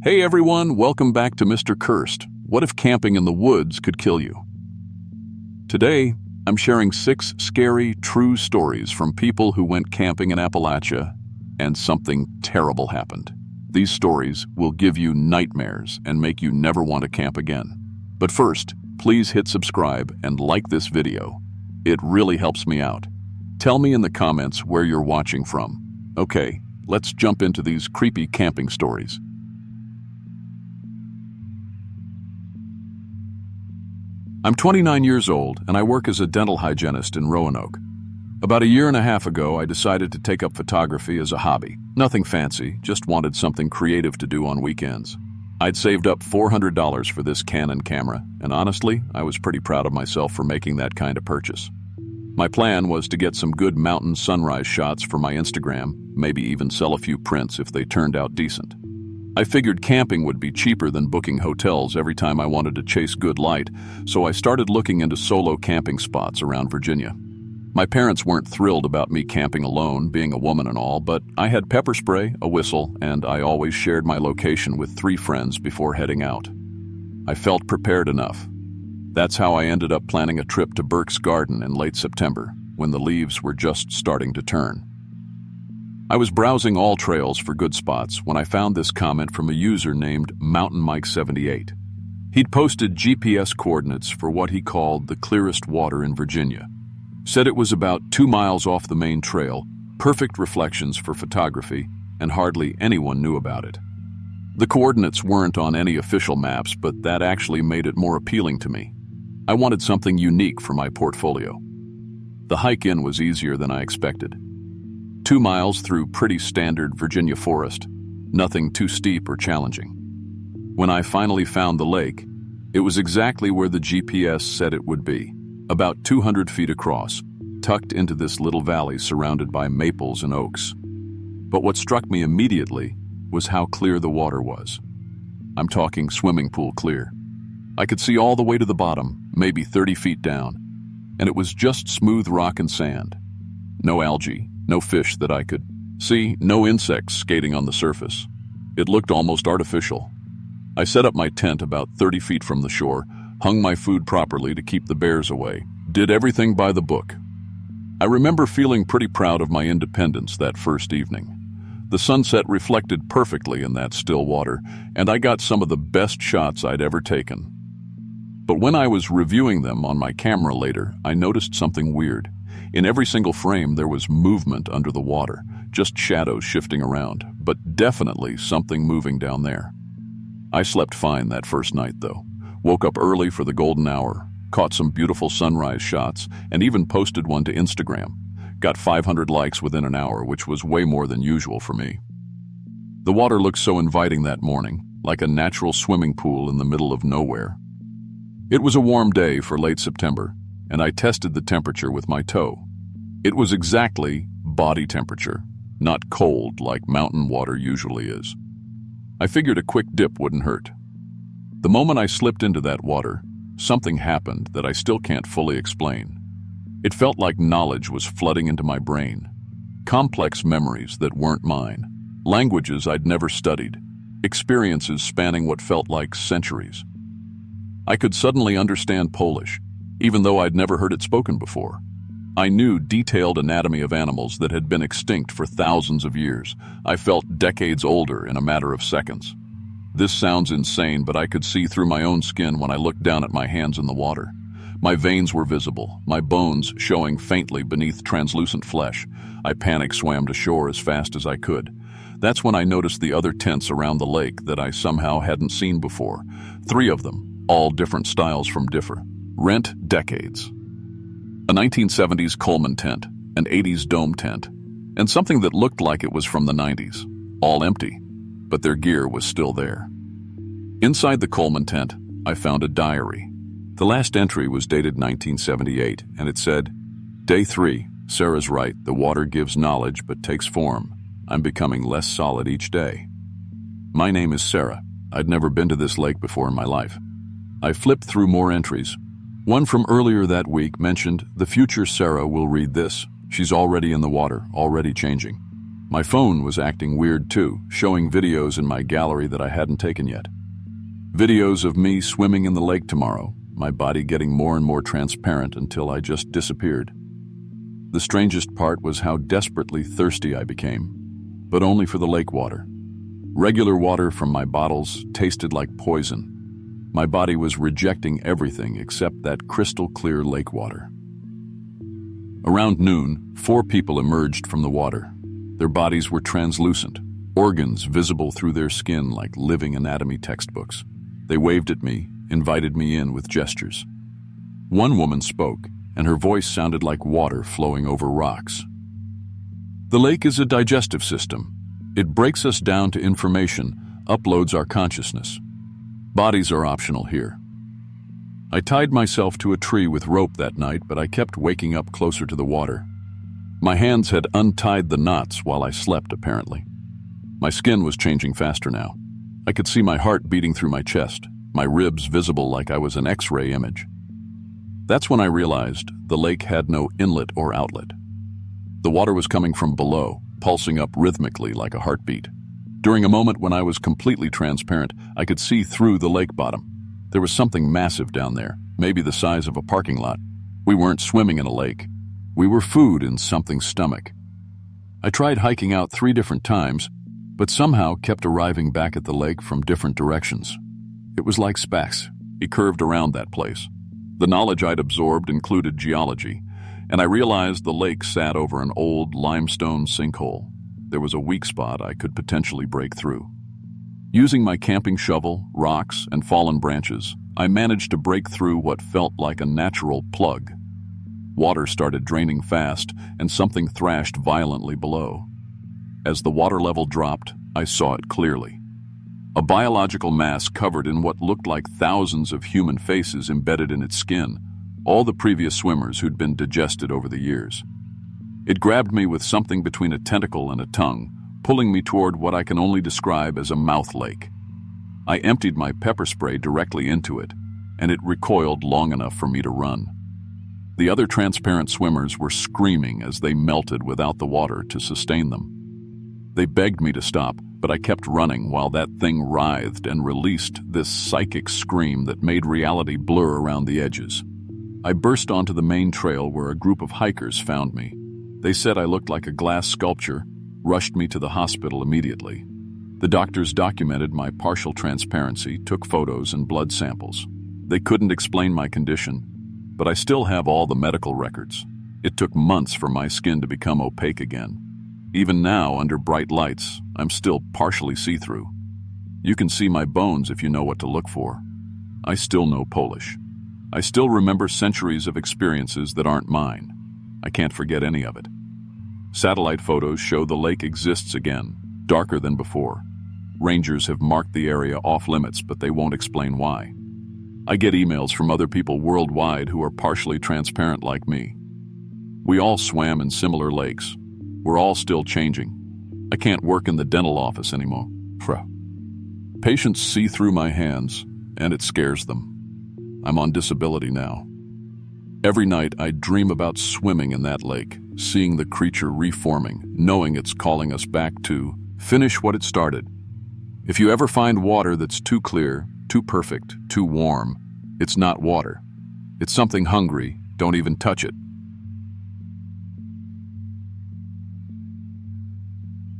Hey everyone, welcome back to Mr. Cursed. What if camping in the woods could kill you? Today, I'm sharing 6 scary, true stories from people who went camping in Appalachia and something terrible happened. These stories will give you nightmares and make you never want to camp again. But first, please hit subscribe and like this video. It really helps me out. Tell me in the comments where you're watching from. Okay, let's jump into these creepy camping stories. I'm 29 years old and I work as a dental hygienist in Roanoke. About a year and a half ago, I decided to take up photography as a hobby. Nothing fancy, just wanted something creative to do on weekends. I'd saved up $400 for this Canon camera, and honestly, I was pretty proud of myself for making that kind of purchase. My plan was to get some good mountain sunrise shots for my Instagram, maybe even sell a few prints if they turned out decent. I figured camping would be cheaper than booking hotels every time I wanted to chase good light, so I started looking into solo camping spots around Virginia. My parents weren't thrilled about me camping alone, being a woman and all, but I had pepper spray, a whistle, and I always shared my location with 3 friends before heading out. I felt prepared enough. That's how I ended up planning a trip to Burke's Garden in late September, when the leaves were just starting to turn. I was browsing all trails for good spots when I found this comment from a user named Mountain Mike 78. He'd posted GPS coordinates for what he called the clearest water in Virginia. Said it was about 2 miles off the main trail, perfect reflections for photography, and hardly anyone knew about it. The coordinates weren't on any official maps, but that actually made it more appealing to me. I wanted something unique for my portfolio. The hike in was easier than I expected. 2 miles through pretty standard Virginia forest, nothing too steep or challenging. When I finally found the lake, it was exactly where the GPS said it would be, about 200 feet across, tucked into this little valley surrounded by maples and oaks. But what struck me immediately was how clear the water was. I'm talking swimming pool clear. I could see all the way to the bottom, maybe 30 feet down, and it was just smooth rock and sand. No algae, no fish that I could see, no insects skating on the surface. It looked almost artificial. I set up my tent about 30 feet from the shore, hung my food properly to keep the bears away, did everything by the book. I remember feeling pretty proud of my independence that first evening. The sunset reflected perfectly in that still water, and I got some of the best shots I'd ever taken. But when I was reviewing them on my camera later, I noticed something weird. In every single frame, there was movement under the water, just shadows shifting around, but definitely something moving down there. I slept fine that first night, though. Woke up early for the golden hour, caught some beautiful sunrise shots, and even posted one to Instagram. Got 500 likes within an hour, which was way more than usual for me. The water looked so inviting that morning, like a natural swimming pool in the middle of nowhere. It was a warm day for late September, and I tested the temperature with my toe. It was exactly body temperature, not cold like mountain water usually is. I figured a quick dip wouldn't hurt. The moment I slipped into that water, something happened that I still can't fully explain. It felt like knowledge was flooding into my brain. Complex memories that weren't mine. Languages I'd never studied. Experiences spanning what felt like centuries. I could suddenly understand Polish, even though I'd never heard it spoken before. I knew detailed anatomy of animals that had been extinct for thousands of years. I felt decades older in a matter of seconds. This sounds insane, but I could see through my own skin when I looked down at my hands in the water. My veins were visible, my bones showing faintly beneath translucent flesh. I panic swam to shore as fast as I could. That's when I noticed the other tents around the lake that I somehow hadn't seen before. 3 of them, all different styles from differ. Rent decades. A 1970s Coleman tent, an 80s dome tent, and something that looked like it was from the 90s. All empty, but their gear was still there. Inside the Coleman tent, I found a diary. The last entry was dated 1978, and it said, "Day 3, Sarah's right, the water gives knowledge but takes form. I'm becoming less solid each day." My name is Sarah. I'd never been to this lake before in my life. I flipped through more entries. One from earlier that week mentioned, "The future Sarah will read this. She's already in the water, already changing." My phone was acting weird too, showing videos in my gallery that I hadn't taken yet. Videos of me swimming in the lake tomorrow, my body getting more and more transparent until I just disappeared. The strangest part was how desperately thirsty I became, but only for the lake water. Regular water from my bottles tasted like poison. My body was rejecting everything except that crystal clear lake water. Around noon, 4 people emerged from the water. Their bodies were translucent, organs visible through their skin like living anatomy textbooks. They waved at me, invited me in with gestures. One woman spoke, and her voice sounded like water flowing over rocks. The lake is a digestive system. It breaks us down to information, uploads our consciousness. Bodies are optional here. I tied myself to a tree with rope that night, but I kept waking up closer to the water. My hands had untied the knots while I slept, apparently. My skin was changing faster now. I could see my heart beating through my chest, my ribs visible like I was an X-ray image. That's when I realized the lake had no inlet or outlet. The water was coming from below, pulsing up rhythmically like a heartbeat. During a moment when I was completely transparent, I could see through the lake bottom. There was something massive down there, maybe the size of a parking lot. We weren't swimming in a lake. We were food in something's stomach. I tried hiking out 3 different times, but somehow kept arriving back at the lake from different directions. It was like Spax. He curved around that place. The knowledge I'd absorbed included geology, and I realized the lake sat over an old limestone sinkhole. There was a weak spot I could potentially break through. Using my camping shovel, rocks, and fallen branches, I managed to break through what felt like a natural plug. Water started draining fast, and something thrashed violently below. As the water level dropped, I saw it clearly. A biological mass covered in what looked like thousands of human faces embedded in its skin, all the previous swimmers who'd been digested over the years. It grabbed me with something between a tentacle and a tongue, pulling me toward what I can only describe as a mouth lake. I emptied my pepper spray directly into it, and it recoiled long enough for me to run. The other transparent swimmers were screaming as they melted without the water to sustain them. They begged me to stop, but I kept running while that thing writhed and released this psychic scream that made reality blur around the edges. I burst onto the main trail where a group of hikers found me. They said I looked like a glass sculpture, rushed me to the hospital immediately. The doctors documented my partial transparency, took photos and blood samples. They couldn't explain my condition, but I still have all the medical records. It took months for my skin to become opaque again. Even now, under bright lights, I'm still partially see-through. You can see my bones if you know what to look for. I still know Polish. I still remember centuries of experiences that aren't mine. I can't forget any of it. Satellite photos show the lake exists again, darker than before. Rangers have marked the area off-limits, but they won't explain why. I get emails from other people worldwide who are partially transparent like me. We all swam in similar lakes. We're all still changing. I can't work in the dental office anymore. Patients see through my hands, and it scares them. I'm on disability now. Every night I dream about swimming in that lake, seeing the creature reforming, knowing it's calling us back to finish what it started. If you ever find water that's too clear, too perfect, too warm, it's not water. It's something hungry. Don't even touch it.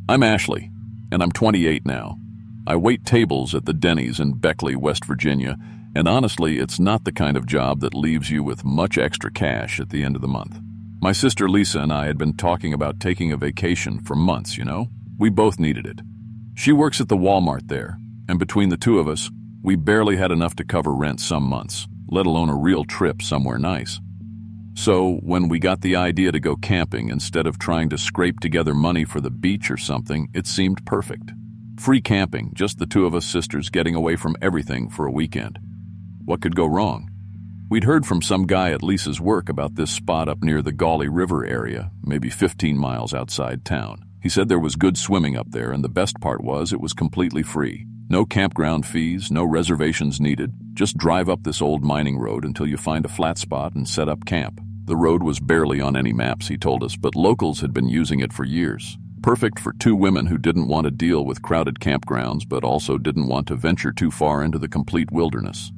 I'm Ashley, and I'm 28 now. I wait tables at the Denny's in Beckley, West Virginia, and honestly, it's not the kind of job that leaves you with much extra cash at the end of the month. My sister Lisa and I had been talking about taking a vacation for months, you know? We both needed it. She works at the Walmart there, and between the two of us, we barely had enough to cover rent some months, let alone a real trip somewhere nice. So, when we got the idea to go camping instead of trying to scrape together money for the beach or something, it seemed perfect. Free camping, just the two of us sisters getting away from everything for a weekend. What could go wrong? We'd heard from some guy at Lisa's work about this spot up near the Gauley River area, maybe 15 miles outside town. He said there was good swimming up there, and the best part was it was completely free. No campground fees, no reservations needed. Just drive up this old mining road until you find a flat spot and set up camp. The road was barely on any maps, he told us, but locals had been using it for years. Perfect for two women who didn't want to deal with crowded campgrounds but also didn't want to venture too far into the complete wilderness.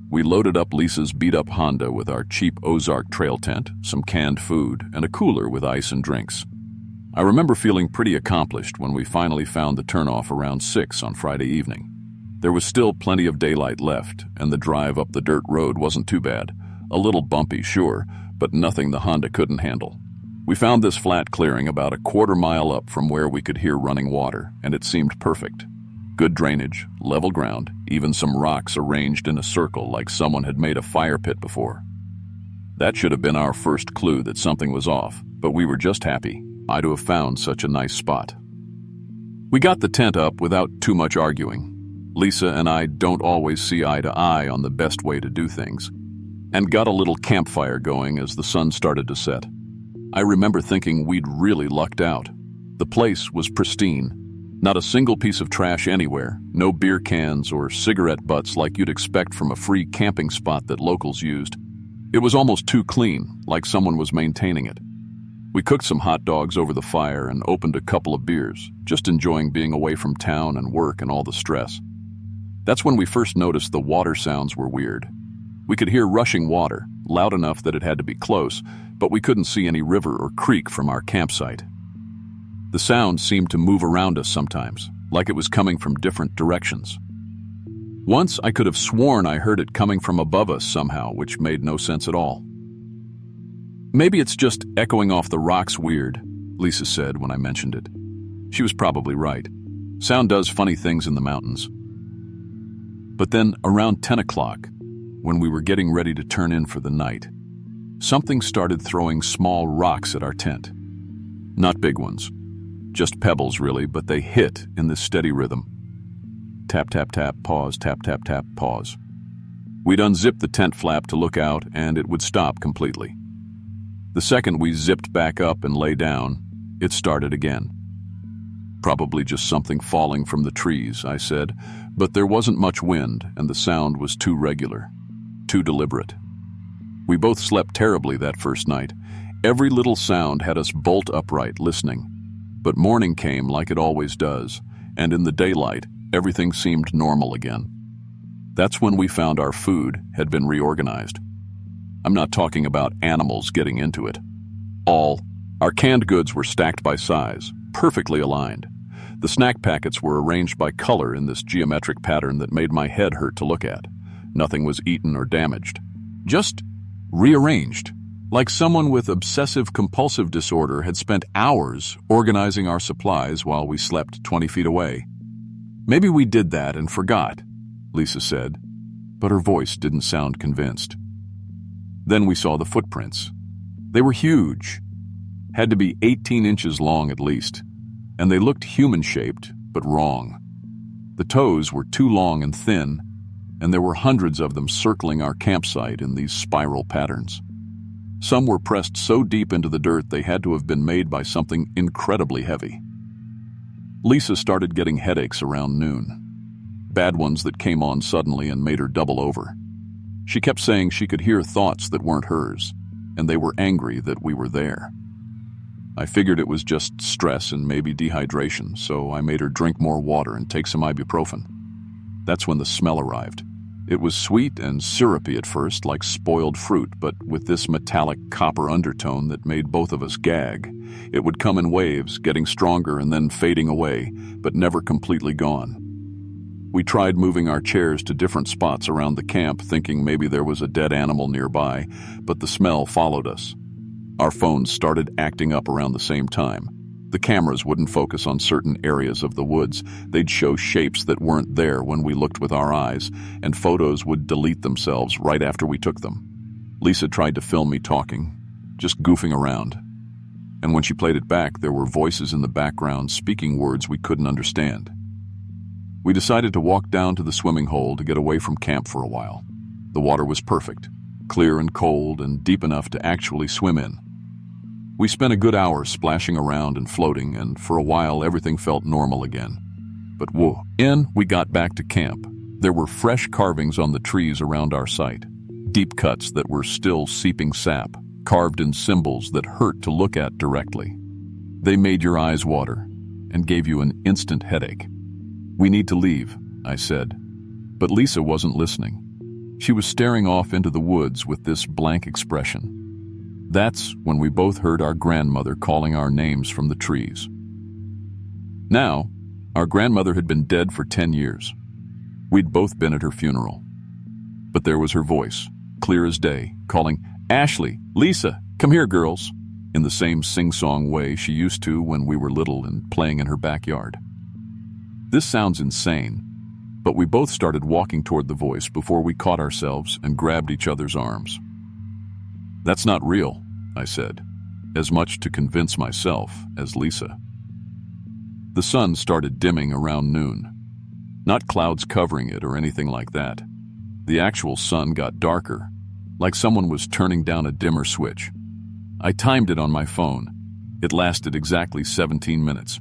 We loaded up Lisa's beat-up Honda with our cheap Ozark trail tent, some canned food, and a cooler with ice and drinks. I remember feeling pretty accomplished when we finally found the turnoff around 6 on Friday evening. There was still plenty of daylight left, and the drive up the dirt road wasn't too bad. A little bumpy, sure, but nothing the Honda couldn't handle. We found this flat clearing about a quarter-mile up from where we could hear running water, and it seemed perfect. Good drainage, level ground, even some rocks arranged in a circle like someone had made a fire pit before. That should have been our first clue that something was off, but we were just happy to have found such a nice spot. We got the tent up without too much arguing. Lisa and I don't always see eye to eye on the best way to do things, and got a little campfire going as the sun started to set. I remember thinking we'd really lucked out. The place was pristine. Not a single piece of trash anywhere, no beer cans or cigarette butts like you'd expect from a free camping spot that locals used. It was almost too clean, like someone was maintaining it. We cooked some hot dogs over the fire and opened a couple of beers, just enjoying being away from town and work and all the stress. That's when we first noticed the water sounds were weird. We could hear rushing water, loud enough that it had to be close, but we couldn't see any river or creek from our campsite. The sound seemed to move around us sometimes, like it was coming from different directions. Once I could have sworn I heard it coming from above us somehow, which made no sense at all. Maybe it's just echoing off the rocks weird, Lisa said when I mentioned it. She was probably right. Sound does funny things in the mountains. But then around 10 o'clock, when we were getting ready to turn in for the night, something started throwing small rocks at our tent. Not big ones. Just pebbles, really, but they hit in this steady rhythm. Tap, tap, tap, pause, tap, tap, tap, pause. We'd unzip the tent flap to look out, and it would stop completely. The second we zipped back up and lay down, it started again. Probably just something falling from the trees, I said, but there wasn't much wind, and the sound was too regular, too deliberate. We both slept terribly that first night. Every little sound had us bolt upright, listening. But morning came like it always does, and in the daylight, everything seemed normal again. That's when we found our food had been reorganized. I'm not talking about animals getting into it. Our canned goods were stacked by size, perfectly aligned. The snack packets were arranged by color in this geometric pattern that made my head hurt to look at. Nothing was eaten or damaged. Just rearranged. Like someone with obsessive-compulsive disorder had spent hours organizing our supplies while we slept 20 feet away. Maybe we did that and forgot, Lisa said, but her voice didn't sound convinced. Then we saw the footprints. They were huge. Had to be 18 inches long at least, and they looked human-shaped, but wrong. The toes were too long and thin, and there were hundreds of them circling our campsite in these spiral patterns. Some were pressed so deep into the dirt they had to have been made by something incredibly heavy. Lisa started getting headaches around noon. Bad ones that came on suddenly and made her double over. She kept saying she could hear thoughts that weren't hers, and they were angry that we were there. I figured it was just stress and maybe dehydration, so I made her drink more water and take some ibuprofen. That's when the smell arrived. It was sweet and syrupy at first, like spoiled fruit, but with this metallic copper undertone that made both of us gag. It would come in waves, getting stronger and then fading away, but never completely gone. We tried moving our chairs to different spots around the camp, thinking maybe there was a dead animal nearby, but the smell followed us. Our phones started acting up around the same time. The cameras wouldn't focus on certain areas of the woods. They'd show shapes that weren't there when we looked with our eyes, and photos would delete themselves right after we took them. Lisa tried to film me talking, just goofing around. And when she played it back, there were voices in the background speaking words we couldn't understand. We decided to walk down to the swimming hole to get away from camp for a while. The water was perfect, clear and cold and deep enough to actually swim in. We spent a good hour splashing around and floating, and for a while everything felt normal again. But we got back to camp. There were fresh carvings on the trees around our site, deep cuts that were still seeping sap, carved in symbols that hurt to look at directly. They made your eyes water and gave you an instant headache. "We need to leave," I said. But Lisa wasn't listening. She was staring off into the woods with this blank expression. That's when we both heard our grandmother calling our names from the trees. Now, our grandmother had been dead for 10 years. We'd both been at her funeral. But there was her voice, clear as day, calling, "Ashley, Lisa, come here, girls," in the same sing-song way she used to when we were little and playing in her backyard. This sounds insane, but we both started walking toward the voice before we caught ourselves and grabbed each other's arms. "That's not real," I said, as much to convince myself as Lisa. The sun started dimming around noon. Not clouds covering it or anything like that. The actual sun got darker, like someone was turning down a dimmer switch. I timed it on my phone. It lasted exactly 17 minutes.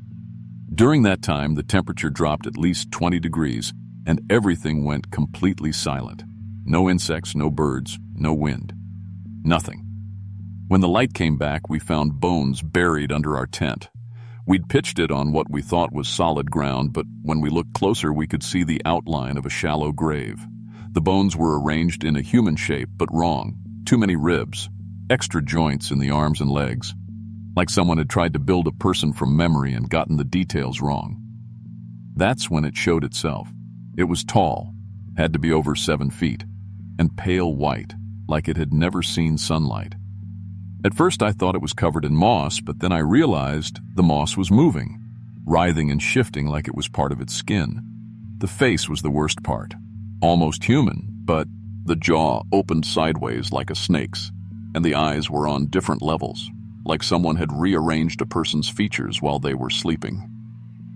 During that time, the temperature dropped at least 20 degrees, and everything went completely silent. No insects, no birds, no wind. Nothing. When the light came back, we found bones buried under our tent. We'd pitched it on what we thought was solid ground, but when we looked closer, we could see the outline of a shallow grave. The bones were arranged in a human shape, but wrong. Too many ribs, extra joints in the arms and legs. Like someone had tried to build a person from memory and gotten the details wrong. That's when it showed itself. It was tall, had to be over 7 feet, and pale white, like it had never seen sunlight. At first I thought it was covered in moss, but then I realized the moss was moving, writhing and shifting like it was part of its skin. The face was the worst part. Almost human, but the jaw opened sideways like a snake's, and the eyes were on different levels, like someone had rearranged a person's features while they were sleeping.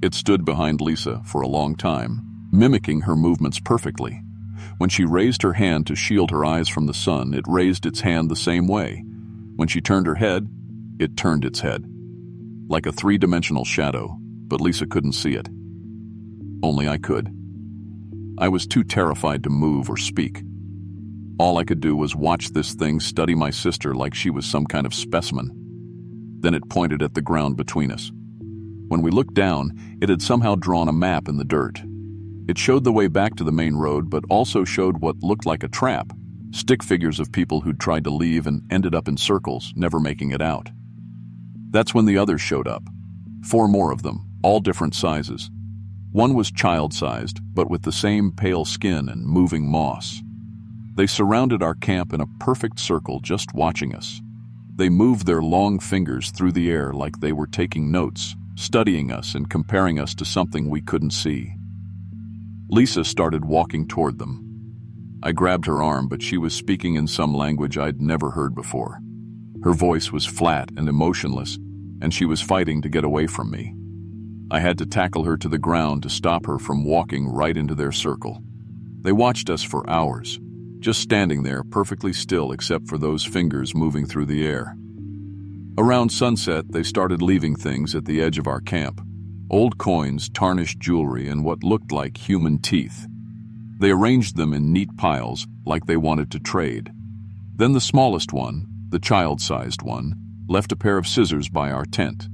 It stood behind Lisa for a long time, mimicking her movements perfectly. When she raised her hand to shield her eyes from the sun, it raised its hand the same way. When she turned her head, it turned its head. Like a three-dimensional shadow, but Lisa couldn't see it. Only I could. I was too terrified to move or speak. All I could do was watch this thing study my sister like she was some kind of specimen. Then it pointed at the ground between us. When we looked down, it had somehow drawn a map in the dirt. It showed the way back to the main road, but also showed what looked like a trap. Stick figures of people who'd tried to leave and ended up in circles, never making it out. That's when the others showed up. 4 more of them, all different sizes. One was child-sized, but with the same pale skin and moving moss. They surrounded our camp in a perfect circle, just watching us. They moved their long fingers through the air like they were taking notes, studying us and comparing us to something we couldn't see. Lisa started walking toward them. I grabbed her arm, but she was speaking in some language I'd never heard before. Her voice was flat and emotionless, and she was fighting to get away from me. I had to tackle her to the ground to stop her from walking right into their circle. They watched us for hours, just standing there perfectly still except for those fingers moving through the air. Around sunset, they started leaving things at the edge of our camp. Old coins, tarnished jewelry, and what looked like human teeth. They arranged them in neat piles, like they wanted to trade. Then the smallest one, the child-sized one, left a pair of scissors by our tent.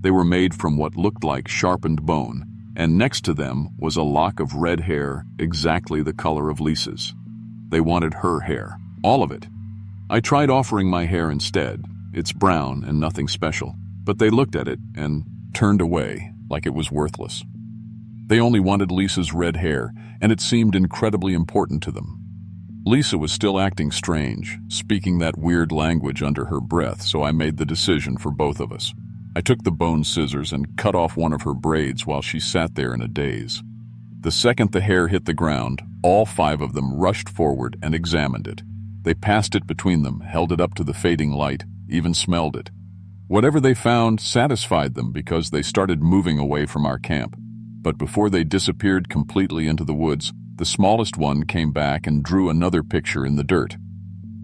They were made from what looked like sharpened bone, and next to them was a lock of red hair exactly the color of Lisa's. They wanted her hair, all of it. I tried offering my hair instead. It's brown and nothing special, but they looked at it and turned away like it was worthless. They only wanted Lisa's red hair, and it seemed incredibly important to them. Lisa was still acting strange, speaking that weird language under her breath, so I made the decision for both of us. I took the bone scissors and cut off one of her braids while she sat there in a daze. The second the hair hit the ground, all 5 of them rushed forward and examined it. They passed it between them, held it up to the fading light, even smelled it. Whatever they found satisfied them because they started moving away from our camp. But before they disappeared completely into the woods, the smallest one came back and drew another picture in the dirt.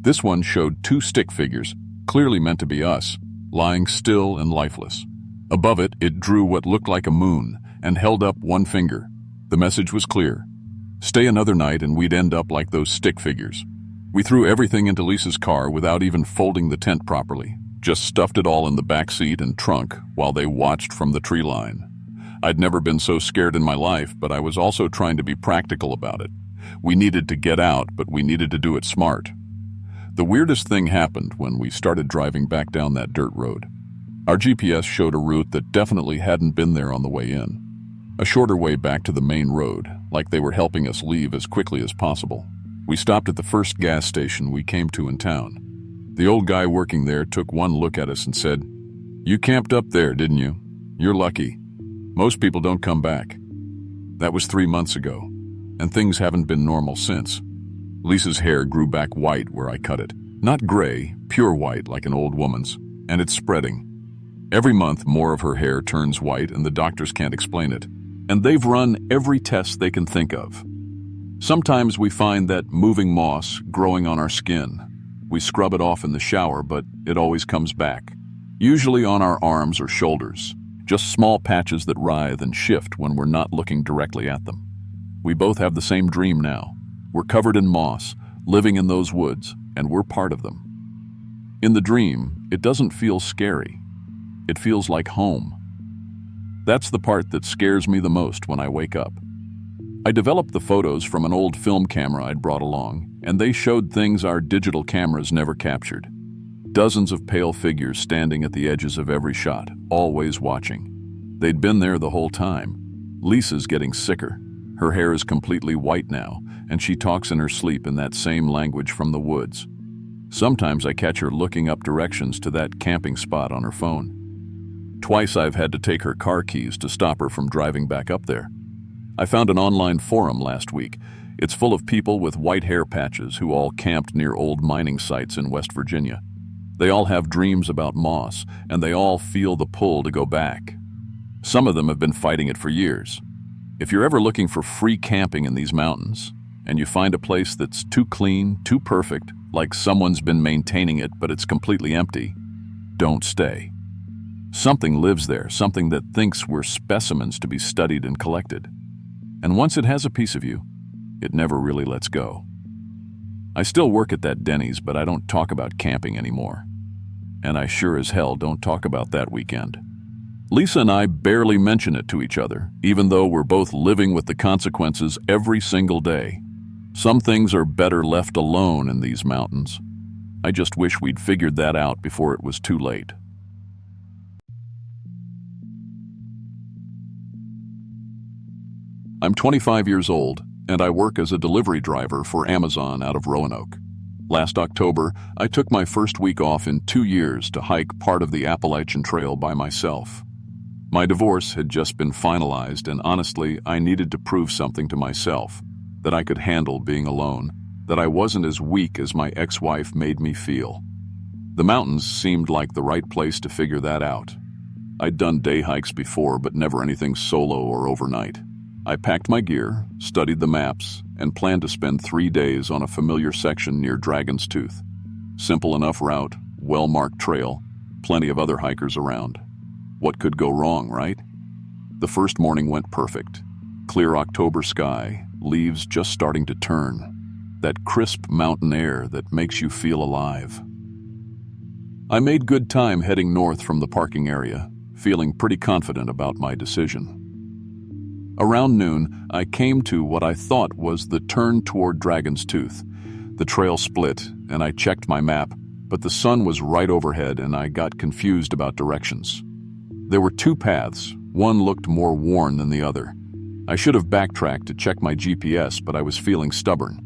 This one showed 2 stick figures, clearly meant to be us, lying still and lifeless. Above it, it drew what looked like a moon and held up 1 finger. The message was clear. Stay another night and we'd end up like those stick figures. We threw everything into Lisa's car without even folding the tent properly. Just stuffed it all in the back seat and trunk while they watched from the tree line. I'd never been so scared in my life, but I was also trying to be practical about it. We needed to get out, but we needed to do it smart. The weirdest thing happened when we started driving back down that dirt road. Our GPS showed a route that definitely hadn't been there on the way in. A shorter way back to the main road, like they were helping us leave as quickly as possible. We stopped at the first gas station we came to in town. The old guy working there took one look at us and said, "You camped up there, didn't you? You're lucky. Most people don't come back." That was 3 months ago, and things haven't been normal since. Lisa's hair grew back white where I cut it. Not gray, pure white like an old woman's, and it's spreading. Every month more of her hair turns white and the doctors can't explain it. And they've run every test they can think of. Sometimes we find that moving moss growing on our skin. We scrub it off in the shower, but it always comes back. Usually on our arms or shoulders. Just small patches that writhe and shift when we're not looking directly at them. We both have the same dream now. We're covered in moss, living in those woods, and we're part of them. In the dream, it doesn't feel scary. It feels like home. That's the part that scares me the most when I wake up. I developed the photos from an old film camera I'd brought along, and they showed things our digital cameras never captured. Dozens of pale figures standing at the edges of every shot, always watching. They'd been there the whole time. Lisa's getting sicker. Her hair is completely white now, and she talks in her sleep in that same language from the woods. Sometimes I catch her looking up directions to that camping spot on her phone. Twice I've had to take her car keys to stop her from driving back up there. I found an online forum last week. It's full of people with white hair patches who all camped near old mining sites in West Virginia. They all have dreams about moss, and they all feel the pull to go back. Some of them have been fighting it for years. If you're ever looking for free camping in these mountains, and you find a place that's too clean, too perfect, like someone's been maintaining it but it's completely empty, don't stay. Something lives there, something that thinks we're specimens to be studied and collected. And once it has a piece of you, it never really lets go. I still work at that Denny's, but I don't talk about camping anymore. And I sure as hell don't talk about that weekend. Lisa and I barely mention it to each other, even though we're both living with the consequences every single day. Some things are better left alone in these mountains. I just wish we'd figured that out before it was too late. I'm 25 years old, and I work as a delivery driver for Amazon out of Roanoke. Last October, I took my first week off in 2 years to hike part of the Appalachian Trail by myself. My divorce had just been finalized, and honestly, I needed to prove something to myself, that I could handle being alone, that I wasn't as weak as my ex-wife made me feel. The mountains seemed like the right place to figure that out. I'd done day hikes before, but never anything solo or overnight. I packed my gear, studied the maps, and planned to spend 3 days on a familiar section near Dragon's Tooth. Simple enough route, well-marked trail, plenty of other hikers around. What could go wrong, right? The first morning went perfect. Clear October sky, leaves just starting to turn. That crisp mountain air that makes you feel alive. I made good time heading north from the parking area, feeling pretty confident about my decision. Around noon, I came to what I thought was the turn toward Dragon's Tooth. The trail split, and I checked my map, but the sun was right overhead and I got confused about directions. There were 2 paths. One looked more worn than the other. I should have backtracked to check my GPS, but I was feeling stubborn.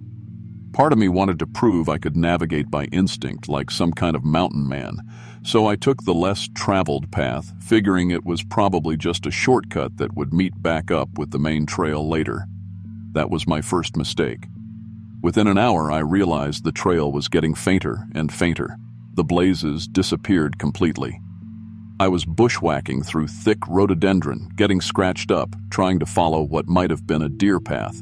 Part of me wanted to prove I could navigate by instinct like some kind of mountain man, so I took the less traveled path, figuring it was probably just a shortcut that would meet back up with the main trail later. That was my first mistake. Within an hour, I realized the trail was getting fainter and fainter. The blazes disappeared completely. I was bushwhacking through thick rhododendron, getting scratched up, trying to follow what might have been a deer path.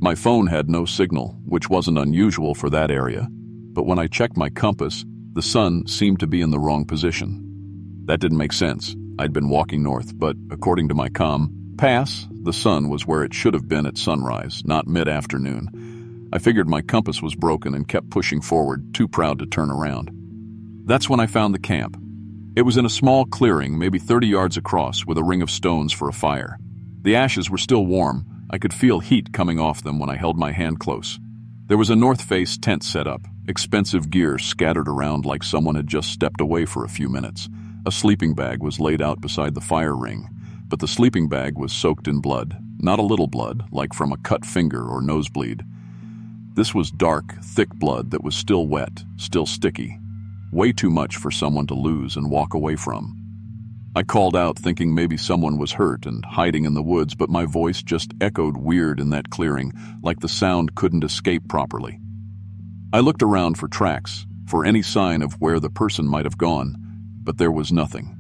My phone had no signal, which wasn't unusual for that area, but when I checked my compass, the sun seemed to be in the wrong position. That didn't make sense. I'd been walking north, but according to my compass, the sun was where it should have been at sunrise, not mid-afternoon. I figured my compass was broken and kept pushing forward, too proud to turn around. That's when I found the camp. It was in a small clearing, maybe 30 yards across, with a ring of stones for a fire. The ashes were still warm. I could feel heat coming off them when I held my hand close. There was a north face tent set up, expensive gear scattered around like someone had just stepped away for a few minutes. A sleeping bag was laid out beside the fire ring, but the sleeping bag was soaked in blood, not a little blood, like from a cut finger or nosebleed. This was dark, thick blood that was still wet, still sticky. Way too much for someone to lose and walk away from. I called out, thinking maybe someone was hurt and hiding in the woods, but my voice just echoed weird in that clearing, like the sound couldn't escape properly. I looked around for tracks, for any sign of where the person might have gone, but there was nothing.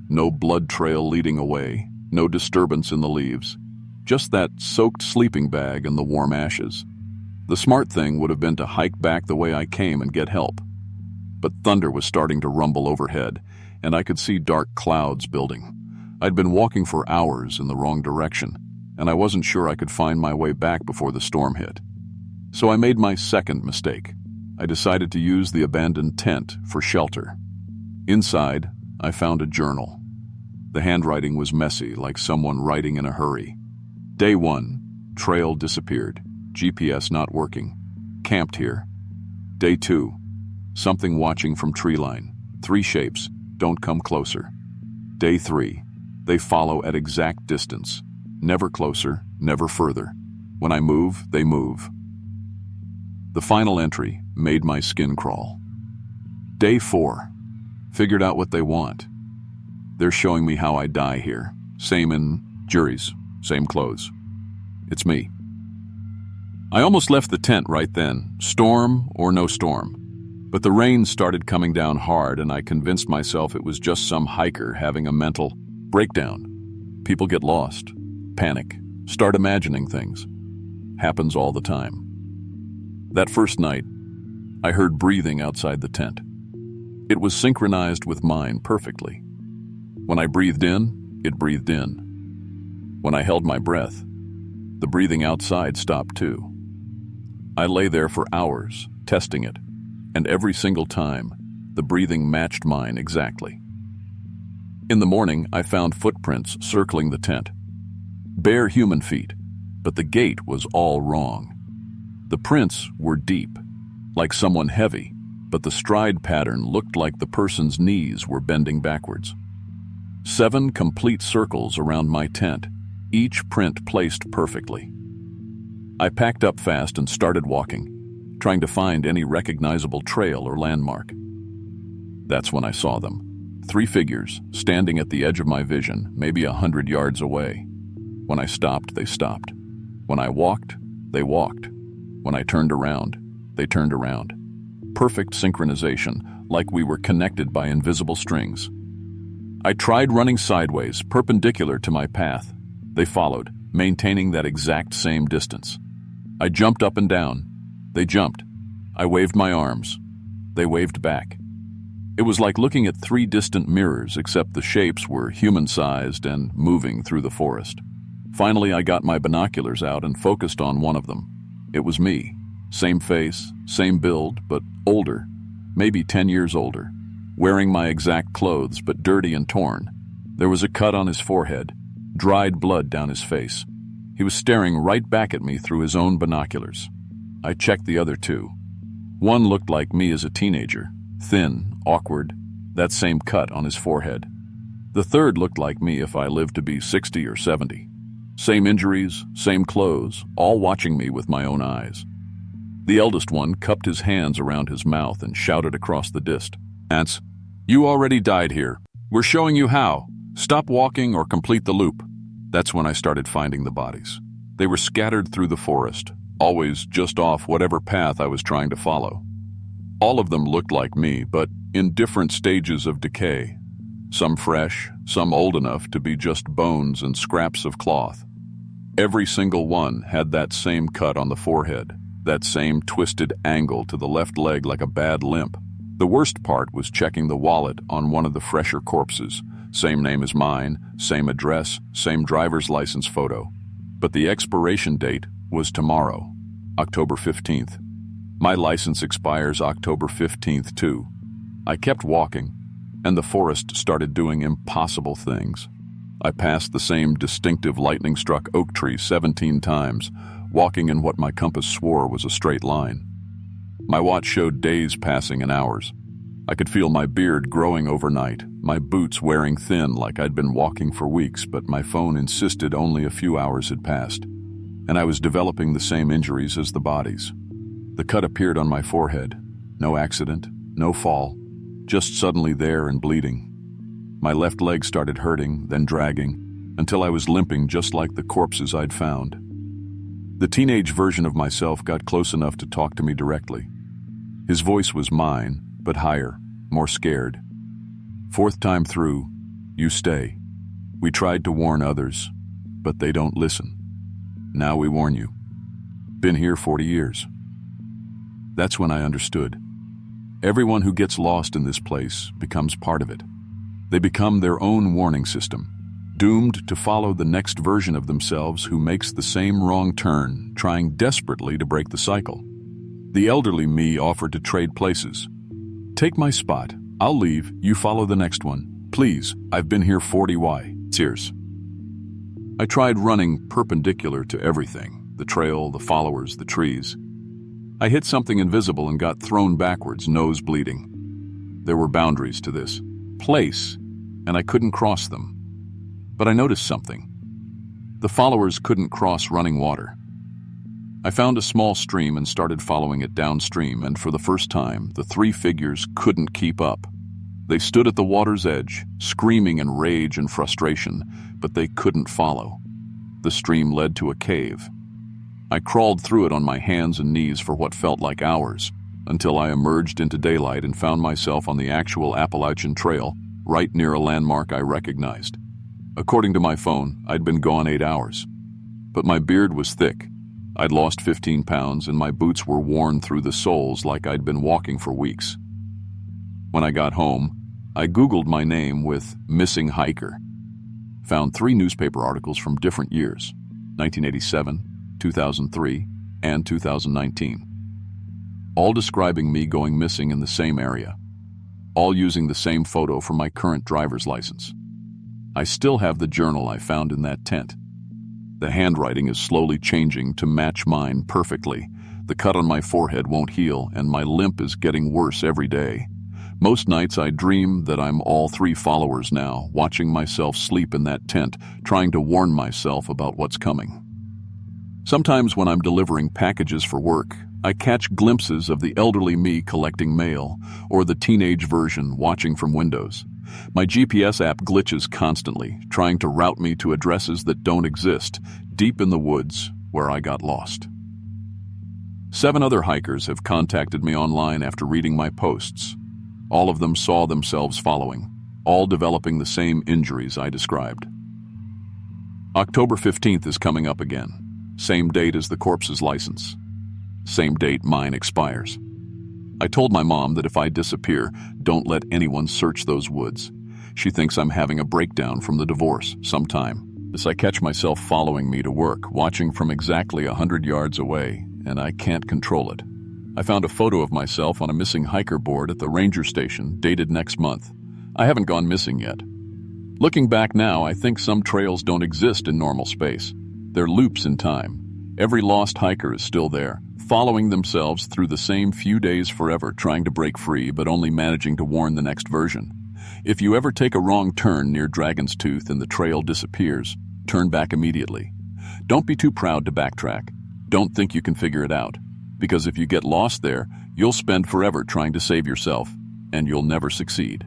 No blood trail leading away, no disturbance in the leaves, just that soaked sleeping bag and the warm ashes. The smart thing would have been to hike back the way I came and get help. But thunder was starting to rumble overhead, and I could see dark clouds building. I'd been walking for hours in the wrong direction, and I wasn't sure I could find my way back before the storm hit. So I made my second mistake. I decided to use the abandoned tent for shelter. Inside, I found a journal. The handwriting was messy, like someone writing in a hurry. Day 1, trail disappeared, GPS not working, camped here. Day 2, something watching from tree line, 3 shapes, don't come closer. Day 3, they follow at exact distance, never closer, never further. When I move, they move. The final entry made my skin crawl. Day 4, figured out what they want. They're showing me how I die here. Same in juries, same clothes. It's me. I almost left the tent right then, storm or no storm. But the rain started coming down hard, and I convinced myself it was just some hiker having a mental breakdown. People get lost, panic, start imagining things. Happens all the time. That first night, I heard breathing outside the tent. It was synchronized with mine perfectly. When I breathed in, it breathed in. When I held my breath, the breathing outside stopped too. I lay there for hours, testing it, and every single time, the breathing matched mine exactly. In the morning, I found footprints circling the tent. Bare human feet, but the gait was all wrong. The prints were deep, like someone heavy, but the stride pattern looked like the person's knees were bending backwards. 7 complete circles around my tent, each print placed perfectly. I packed up fast and started walking, trying to find any recognizable trail or landmark. That's when I saw them. 3 figures, standing at the edge of my vision, maybe 100 yards away. When I stopped, they stopped. When I walked, they walked. When I turned around, they turned around. Perfect synchronization, like we were connected by invisible strings. I tried running sideways, perpendicular to my path. They followed, maintaining that exact same distance. I jumped up and down. They jumped. I waved my arms. They waved back. It was like looking at 3 distant mirrors, except the shapes were human-sized and moving through the forest. Finally, I got my binoculars out and focused on one of them. It was me. Same face, same build, but older, maybe 10 years older. Wearing my exact clothes, but dirty and torn. There was a cut on his forehead, dried blood down his face. He was staring right back at me through his own binoculars. I checked the other 2. One looked like me as a teenager, thin, awkward, that same cut on his forehead. The third looked like me if I lived to be 60 or 70. Same injuries, same clothes, all watching me with my own eyes. The eldest one cupped his hands around his mouth and shouted across the dist, "Ants, you already died here. We're showing you how. Stop walking or complete the loop." That's when I started finding the bodies. They were scattered through the forest, always just off whatever path I was trying to follow. All of them looked like me, but in different stages of decay. Some fresh, some old enough to be just bones and scraps of cloth. Every single one had that same cut on the forehead, that same twisted angle to the left leg like a bad limp. The worst part was checking the wallet on one of the fresher corpses. Same name as mine, same address, same driver's license photo. But the expiration date was tomorrow, October 15th. My license expires October 15th too. I kept walking, and the forest started doing impossible things. I passed the same distinctive lightning-struck oak tree 17 times, walking in what my compass swore was a straight line. My watch showed days passing in hours. I could feel my beard growing overnight, my boots wearing thin like I'd been walking for weeks, but my phone insisted only a few hours had passed, and I was developing the same injuries as the bodies. The cut appeared on my forehead. No accident, no fall, just suddenly there and bleeding. My left leg started hurting, then dragging, until I was limping just like the corpses I'd found. The teenage version of myself got close enough to talk to me directly. His voice was mine, but higher, more scared. Fourth time through, you stay. We tried to warn others, but they don't listen. Now we warn you. Been here 40 years. That's when I understood. Everyone who gets lost in this place becomes part of it. They become their own warning system, doomed to follow the next version of themselves who makes the same wrong turn, trying desperately to break the cycle. The elderly me offered to trade places. Take my spot. I'll leave. You follow the next one. Please, I've been here 40 years. I tried running perpendicular to everything, the trail, the followers, the trees. I hit something invisible and got thrown backwards, nose bleeding. There were boundaries to this place, and I couldn't cross them. But I noticed something. The followers couldn't cross running water. I found a small stream and started following it downstream, and for the first time, the three figures couldn't keep up. They stood at the water's edge, screaming in rage and frustration, but they couldn't follow. The stream led to a cave. I crawled through it on my hands and knees for what felt like hours, until I emerged into daylight and found myself on the actual Appalachian Trail, right near a landmark I recognized. According to my phone, I'd been gone 8 hours. But my beard was thick. I'd lost 15 pounds, and my boots were worn through the soles like I'd been walking for weeks. When I got home, I Googled my name with missing hiker. Found 3 newspaper articles from different years, 1987, 2003, and 2019. All describing me going missing in the same area. All using the same photo from my current driver's license. I still have the journal I found in that tent. The handwriting is slowly changing to match mine perfectly. The cut on my forehead won't heal, and my limp is getting worse every day. Most nights I dream that I'm all 3 followers now, watching myself sleep in that tent, trying to warn myself about what's coming. Sometimes when I'm delivering packages for work, I catch glimpses of the elderly me collecting mail, or the teenage version watching from windows. My GPS app glitches constantly, trying to route me to addresses that don't exist, deep in the woods where I got lost. 7 other hikers have contacted me online after reading my posts. All of them saw themselves following, all developing the same injuries I described. October 15th is coming up again. Same date as the corpse's license. Same date mine expires. I told my mom that if I disappear, don't let anyone search those woods. She thinks I'm having a breakdown from the divorce sometime. As I catch myself following me to work, watching from exactly 100 yards away, and I can't control it. I found a photo of myself on a missing hiker board at the ranger station, dated next month. I haven't gone missing yet. Looking back now, I think some trails don't exist in normal space. They're loops in time. Every lost hiker is still there, following themselves through the same few days forever, trying to break free, but only managing to warn the next version. If you ever take a wrong turn near Dragon's Tooth and the trail disappears, turn back immediately. Don't be too proud to backtrack. Don't think you can figure it out. Because if you get lost there, you'll spend forever trying to save yourself, and you'll never succeed.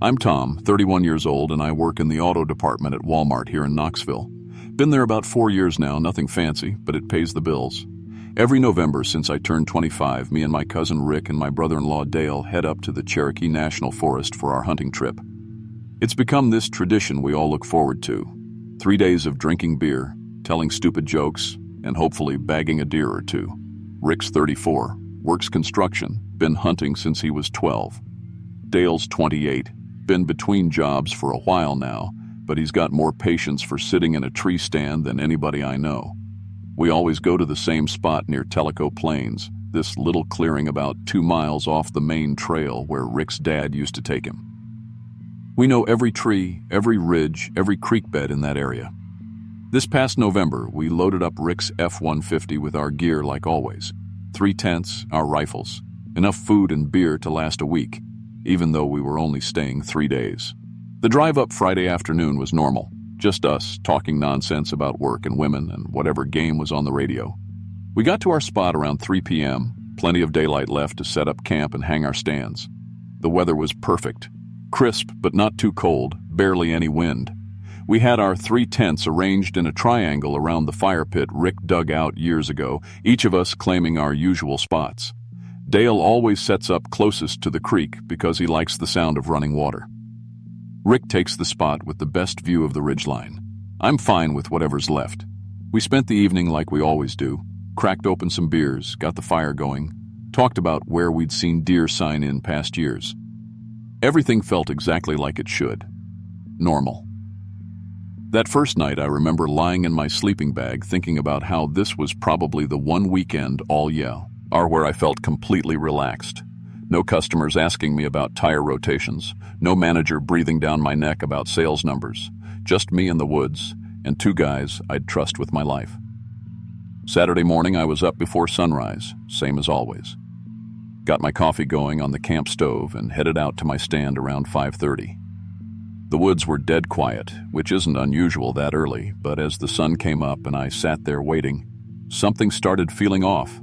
I'm Tom, 31 years old, and I work in the auto department at Walmart here in Knoxville. Been there about 4 years now, nothing fancy, but it pays the bills. Every November since I turned 25, me and my cousin Rick and my brother-in-law Dale head up to the Cherokee National Forest for our hunting trip. It's become this tradition we all look forward to. 3 days of drinking beer, telling stupid jokes, and hopefully bagging a deer or 2. Rick's 34, works construction, been hunting since he was 12. Dale's 28, been between jobs for a while now, but he's got more patience for sitting in a tree stand than anybody I know. We always go to the same spot near Tellico Plains, this little clearing about 2 miles off the main trail where Rick's dad used to take him. We know every tree, every ridge, every creek bed in that area. This past November, we loaded up Rick's F-150 with our gear like always. 3 tents, our rifles, enough food and beer to last a week, even though we were only staying 3 days. The drive up Friday afternoon was normal, just us talking nonsense about work and women and whatever game was on the radio. We got to our spot around 3 p.m., plenty of daylight left to set up camp and hang our stands. The weather was perfect. Crisp, but not too cold, barely any wind. We had our 3 tents arranged in a triangle around the fire pit Rick dug out years ago, each of us claiming our usual spots. Dale always sets up closest to the creek because he likes the sound of running water. Rick takes the spot with the best view of the ridgeline. I'm fine with whatever's left. We spent the evening like we always do, cracked open some beers, got the fire going, talked about where we'd seen deer sign in past years. Everything felt exactly like it should. Normal. That first night, I remember lying in my sleeping bag thinking about how this was probably the one weekend all year where I felt completely relaxed. No customers asking me about tire rotations, no manager breathing down my neck about sales numbers, just me in the woods and 2 guys I'd trust with my life. Saturday morning, I was up before sunrise, same as always. Got my coffee going on the camp stove and headed out to my stand around 5:30. The woods were dead quiet, which isn't unusual that early, but as the sun came up and I sat there waiting, something started feeling off.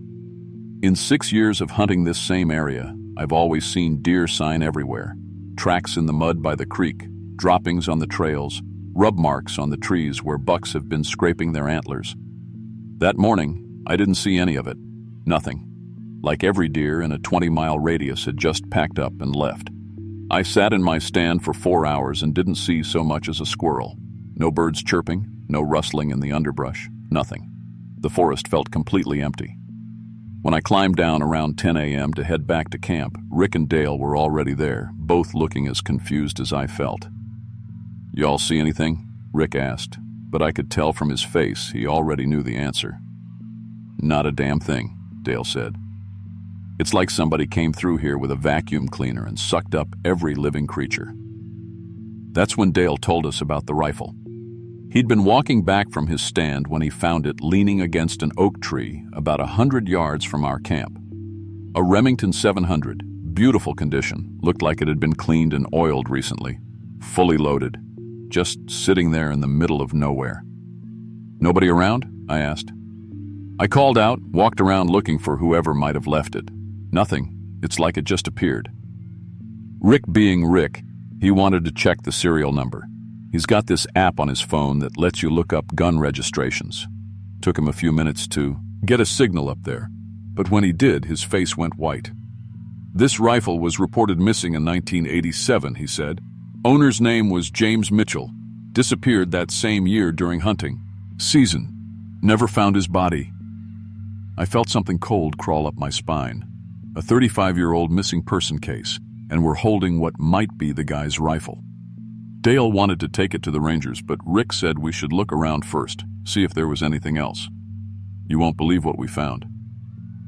In 6 years of hunting this same area, I've always seen deer sign everywhere. Tracks in the mud by the creek, droppings on the trails, rub marks on the trees where bucks have been scraping their antlers. That morning, I didn't see any of it. Nothing. Like every deer in a 20-mile radius had just packed up and left. I sat in my stand for 4 hours and didn't see so much as a squirrel. No birds chirping, no rustling in the underbrush, nothing. The forest felt completely empty. When I climbed down around 10 a.m. to head back to camp, Rick and Dale were already there, both looking as confused as I felt. "Y'all see anything?" Rick asked, but I could tell from his face he already knew the answer. "Not a damn thing," Dale said. "It's like somebody came through here with a vacuum cleaner and sucked up every living creature." That's when Dale told us about the rifle. He'd been walking back from his stand when he found it leaning against an oak tree about 100 yards from our camp. A Remington 700, beautiful condition, looked like it had been cleaned and oiled recently, fully loaded, just sitting there in the middle of nowhere. "Nobody around?" I asked. I called out, walked around looking for whoever might have left it. Nothing. It's like it just appeared. Rick being Rick, he wanted to check the serial number. He's got this app on his phone that lets you look up gun registrations. Took him a few minutes to get a signal up there, but when he did, his face went white. "This rifle was reported missing in 1987, he said. Owner's name was James Mitchell. Disappeared that same year during hunting season. Never found his body." I felt something cold crawl up my spine. A 35-year-old missing person case, and we're holding what might be the guy's rifle. Dale wanted to take it to the rangers, but Rick said we should look around first, see if there was anything else. You won't believe what we found.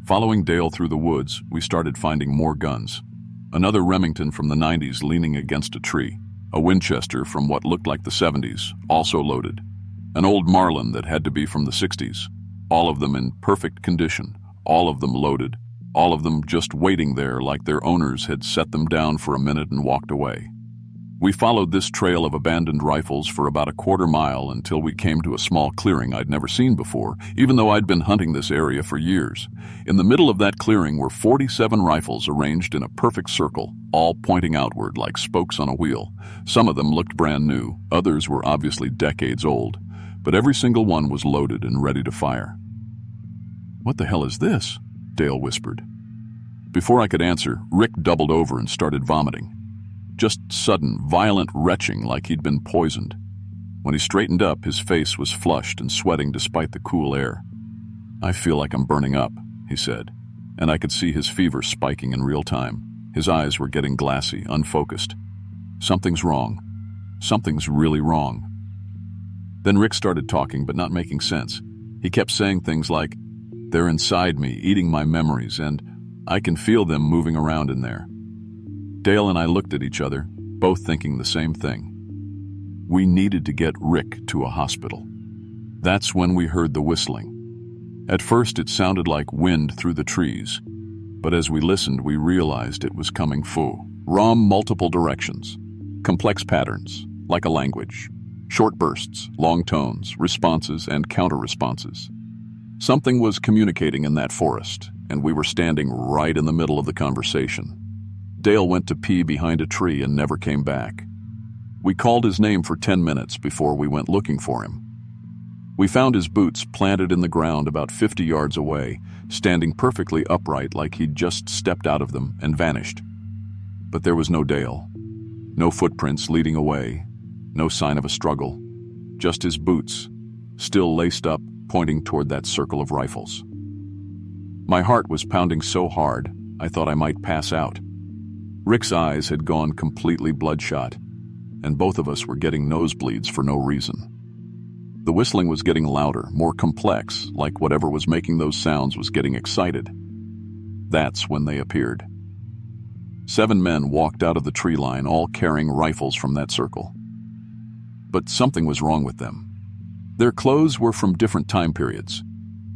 Following Dale through the woods, we started finding more guns. Another Remington from the 90s leaning against a tree. A Winchester from what looked like the 70s, also loaded. An old Marlin that had to be from the 60s. All of them in perfect condition, all of them loaded. All of them just waiting there like their owners had set them down for a minute and walked away. We followed this trail of abandoned rifles for about a quarter mile until we came to a small clearing I'd never seen before, even though I'd been hunting this area for years. In the middle of that clearing were 47 rifles arranged in a perfect circle, all pointing outward like spokes on a wheel. Some of them looked brand new, others were obviously decades old, but every single one was loaded and ready to fire. "What the hell is this?" Dale whispered. Before I could answer, Rick doubled over and started vomiting. Just sudden, violent retching like he'd been poisoned. When he straightened up, his face was flushed and sweating despite the cool air. "I feel like I'm burning up," he said, and I could see his fever spiking in real time. His eyes were getting glassy, unfocused. "Something's wrong. Something's really wrong." Then Rick started talking, but not making sense. He kept saying things like, They're inside me, eating my memories, and I can feel them moving around in there. Dale and I looked at each other, both thinking the same thing. We needed to get Rick to a hospital. That's when we heard the whistling. At first it sounded like wind through the trees, but as we listened we realized it was coming from multiple directions. Complex patterns, like a language. Short bursts, long tones, responses and counter-responses. Something was communicating in that forest, and we were standing right in the middle of the conversation. Dale went to pee behind a tree and never came back. We called his name for 10 minutes before we went looking for him. We found his boots planted in the ground about 50 yards away, standing perfectly upright like he'd just stepped out of them and vanished. But there was no Dale. No footprints leading away. No sign of a struggle. Just his boots, still laced up, pointing toward that circle of rifles. My heart was pounding so hard, I thought I might pass out. Rick's eyes had gone completely bloodshot, and both of us were getting nosebleeds for no reason. The whistling was getting louder, more complex, like whatever was making those sounds was getting excited. That's when they appeared. 7 men walked out of the tree line, all carrying rifles from that circle. But something was wrong with them. Their clothes were from different time periods.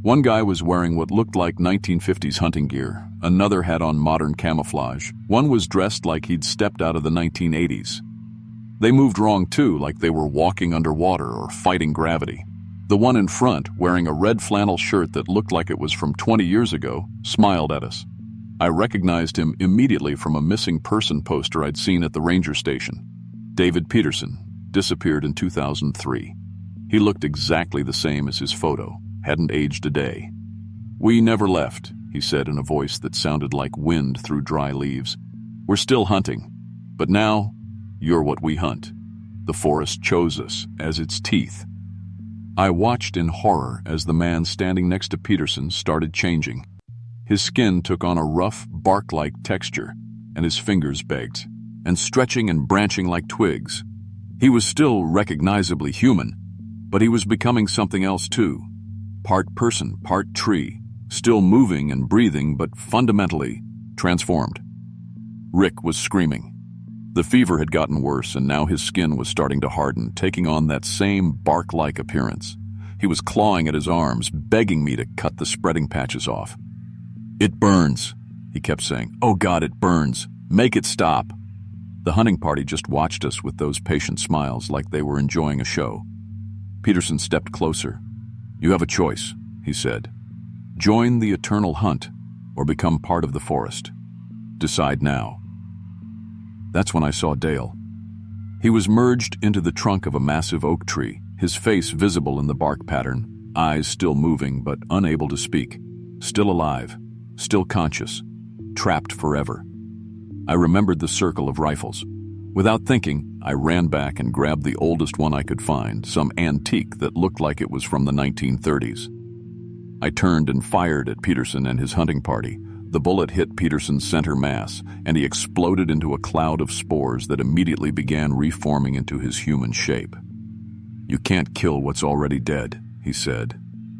One guy was wearing what looked like 1950s hunting gear. Another had on modern camouflage. One was dressed like he'd stepped out of the 1980s. They moved wrong too, like they were walking underwater or fighting gravity. The one in front, wearing a red flannel shirt that looked like it was from 20 years ago, smiled at us. I recognized him immediately from a missing person poster I'd seen at the ranger station. David Peterson, disappeared in 2003. He looked exactly the same as his photo, hadn't aged a day. "We never left," he said in a voice that sounded like wind through dry leaves. "We're still hunting, but now you're what we hunt. The forest chose us as its teeth." I watched in horror as the man standing next to Peterson started changing. His skin took on a rough, bark-like texture, and his fingers begged, and stretching and branching like twigs. He was still recognizably human, but he was becoming something else too. Part person, part tree, still moving and breathing, but fundamentally transformed. Rick was screaming. The fever had gotten worse, and now his skin was starting to harden, taking on that same bark-like appearance. He was clawing at his arms, begging me to cut the spreading patches off. "It burns," he kept saying. "Oh God, it burns. Make it stop." The hunting party just watched us with those patient smiles like they were enjoying a show. Peterson stepped closer. "You have a choice," he said. "Join the eternal hunt or become part of the forest. Decide now." That's when I saw Dale. He was merged into the trunk of a massive oak tree, his face visible in the bark pattern, eyes still moving but unable to speak, still alive, still conscious, trapped forever. I remembered the circle of rifles. Without thinking, I ran back and grabbed the oldest one I could find, some antique that looked like it was from the 1930s. I turned and fired at Peterson and his hunting party. The bullet hit Peterson's center mass, and he exploded into a cloud of spores that immediately began reforming into his human shape. "You can't kill what's already dead," he said,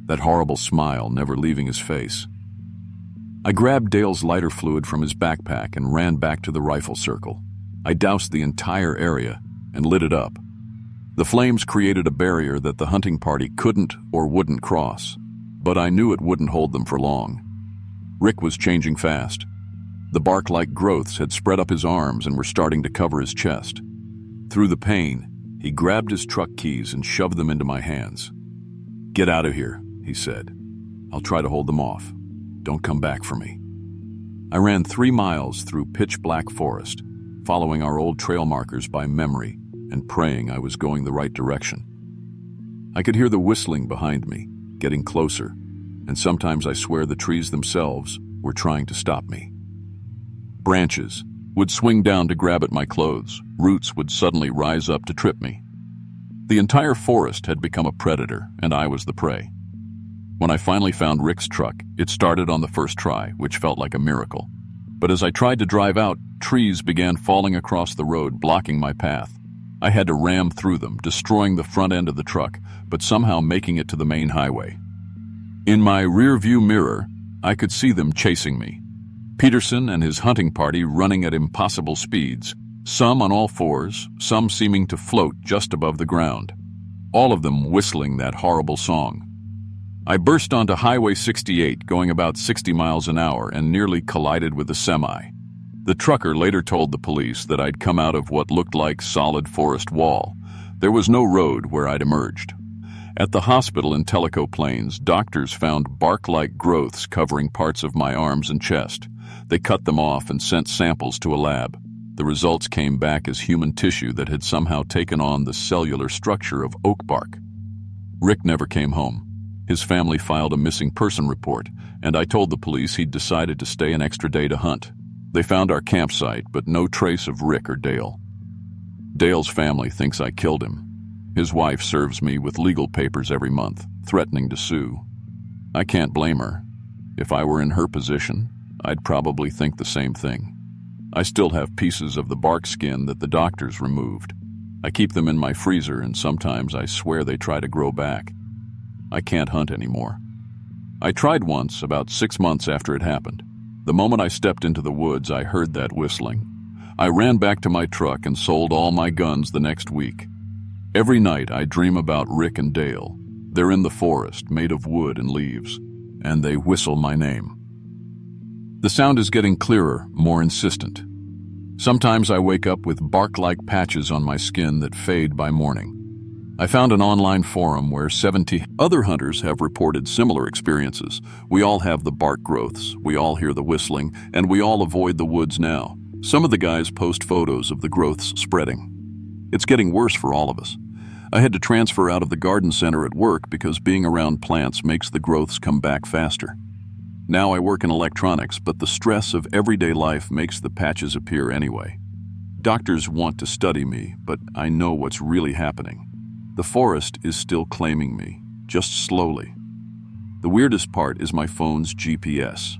that horrible smile never leaving his face. I grabbed Dale's lighter fluid from his backpack and ran back to the rifle circle. I doused the entire area and lit it up. The flames created a barrier that the hunting party couldn't or wouldn't cross, but I knew it wouldn't hold them for long. Rick was changing fast. The bark-like growths had spread up his arms and were starting to cover his chest. Through the pain, he grabbed his truck keys and shoved them into my hands. "Get out of here," he said. "I'll try to hold them off. Don't come back for me." I ran 3 miles through pitch-black forest, following our old trail markers by memory and praying I was going the right direction. I could hear the whistling behind me, getting closer, and sometimes I swear the trees themselves were trying to stop me. Branches would swing down to grab at my clothes. Roots would suddenly rise up to trip me. The entire forest had become a predator, and I was the prey. When I finally found Rick's truck, it started on the first try, which felt like a miracle. But as I tried to drive out, trees began falling across the road, blocking my path. I had to ram through them, destroying the front end of the truck, but somehow making it to the main highway. In my rearview mirror, I could see them chasing me. Peterson and his hunting party running at impossible speeds, some on all fours, some seeming to float just above the ground, all of them whistling that horrible song. I burst onto Highway 68 going about 60 miles an hour and nearly collided with a semi. The trucker later told the police that I'd come out of what looked like solid forest wall. There was no road where I'd emerged. At the hospital in Tellico Plains, doctors found bark-like growths covering parts of my arms and chest. They cut them off and sent samples to a lab. The results came back as human tissue that had somehow taken on the cellular structure of oak bark. Rick never came home. His family filed a missing person report, and I told the police he'd decided to stay an extra day to hunt. They found our campsite, but no trace of Rick or Dale. Dale's family thinks I killed him. His wife serves me with legal papers every month, threatening to sue. I can't blame her. If I were in her position, I'd probably think the same thing. I still have pieces of the bark skin that the doctors removed. I keep them in my freezer, and sometimes I swear they try to grow back. I can't hunt anymore. I tried once, about 6 months after it happened. The moment I stepped into the woods, I heard that whistling. I ran back to my truck and sold all my guns the next week. Every night I dream about Rick and Dale. They're in the forest, made of wood and leaves, and they whistle my name. The sound is getting clearer, more insistent. Sometimes I wake up with bark-like patches on my skin that fade by morning. I found an online forum where 70 other hunters have reported similar experiences. We all have the bark growths, we all hear the whistling, and we all avoid the woods now. Some of the guys post photos of the growths spreading. It's getting worse for all of us. I had to transfer out of the garden center at work because being around plants makes the growths come back faster. Now I work in electronics, but the stress of everyday life makes the patches appear anyway. Doctors want to study me, but I know what's really happening. The forest is still claiming me, just slowly. The weirdest part is my phone's GPS.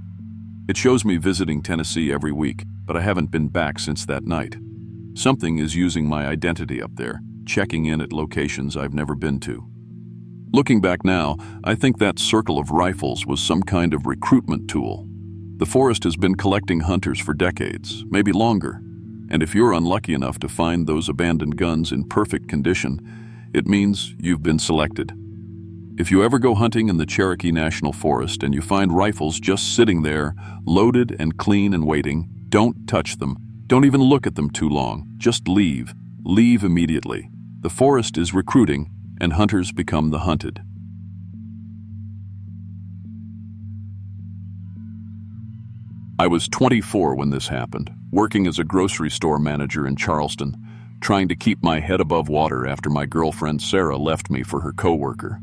It shows me visiting Tennessee every week, but I haven't been back since that night. Something is using my identity up there, checking in at locations I've never been to. Looking back now, I think that circle of rifles was some kind of recruitment tool. The forest has been collecting hunters for decades, maybe longer. And if you're unlucky enough to find those abandoned guns in perfect condition, it means you've been selected. If you ever go hunting in the Cherokee National Forest and you find rifles just sitting there, loaded and clean and waiting, don't touch them. Don't even look at them too long. Just leave. Leave immediately. The forest is recruiting, and hunters become the hunted. I was 24 when this happened, working as a grocery store manager in Charleston, trying to keep my head above water after my girlfriend Sarah left me for her coworker.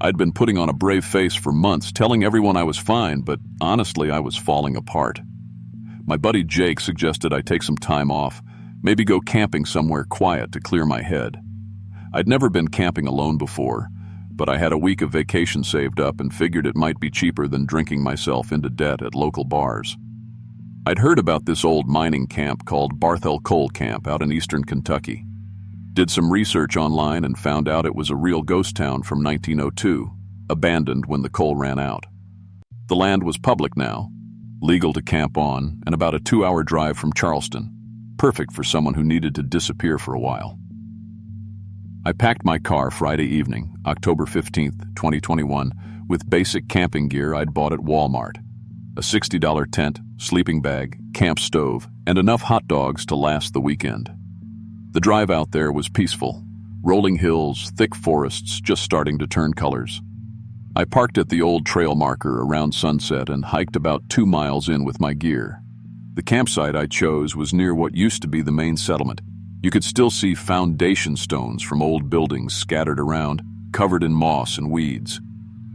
I'd been putting on a brave face for months, telling everyone I was fine, but honestly I was falling apart. My buddy Jake suggested I take some time off, maybe go camping somewhere quiet to clear my head. I'd never been camping alone before, but I had a week of vacation saved up and figured it might be cheaper than drinking myself into debt at local bars. I'd heard about this old mining camp called Barthel Coal Camp out in eastern Kentucky. Did some research online and found out it was a real ghost town from 1902, abandoned when the coal ran out. The land was public now, legal to camp on, and about a 2-hour drive from Charleston, perfect for someone who needed to disappear for a while. I packed my car Friday evening, October 15th, 2021, with basic camping gear I'd bought at Walmart. A $60 tent, sleeping bag, camp stove, and enough hot dogs to last the weekend. The drive out there was peaceful. Rolling hills, thick forests just starting to turn colors. I parked at the old trail marker around sunset and hiked about 2 miles in with my gear. The campsite I chose was near what used to be the main settlement. You could still see foundation stones from old buildings scattered around, covered in moss and weeds.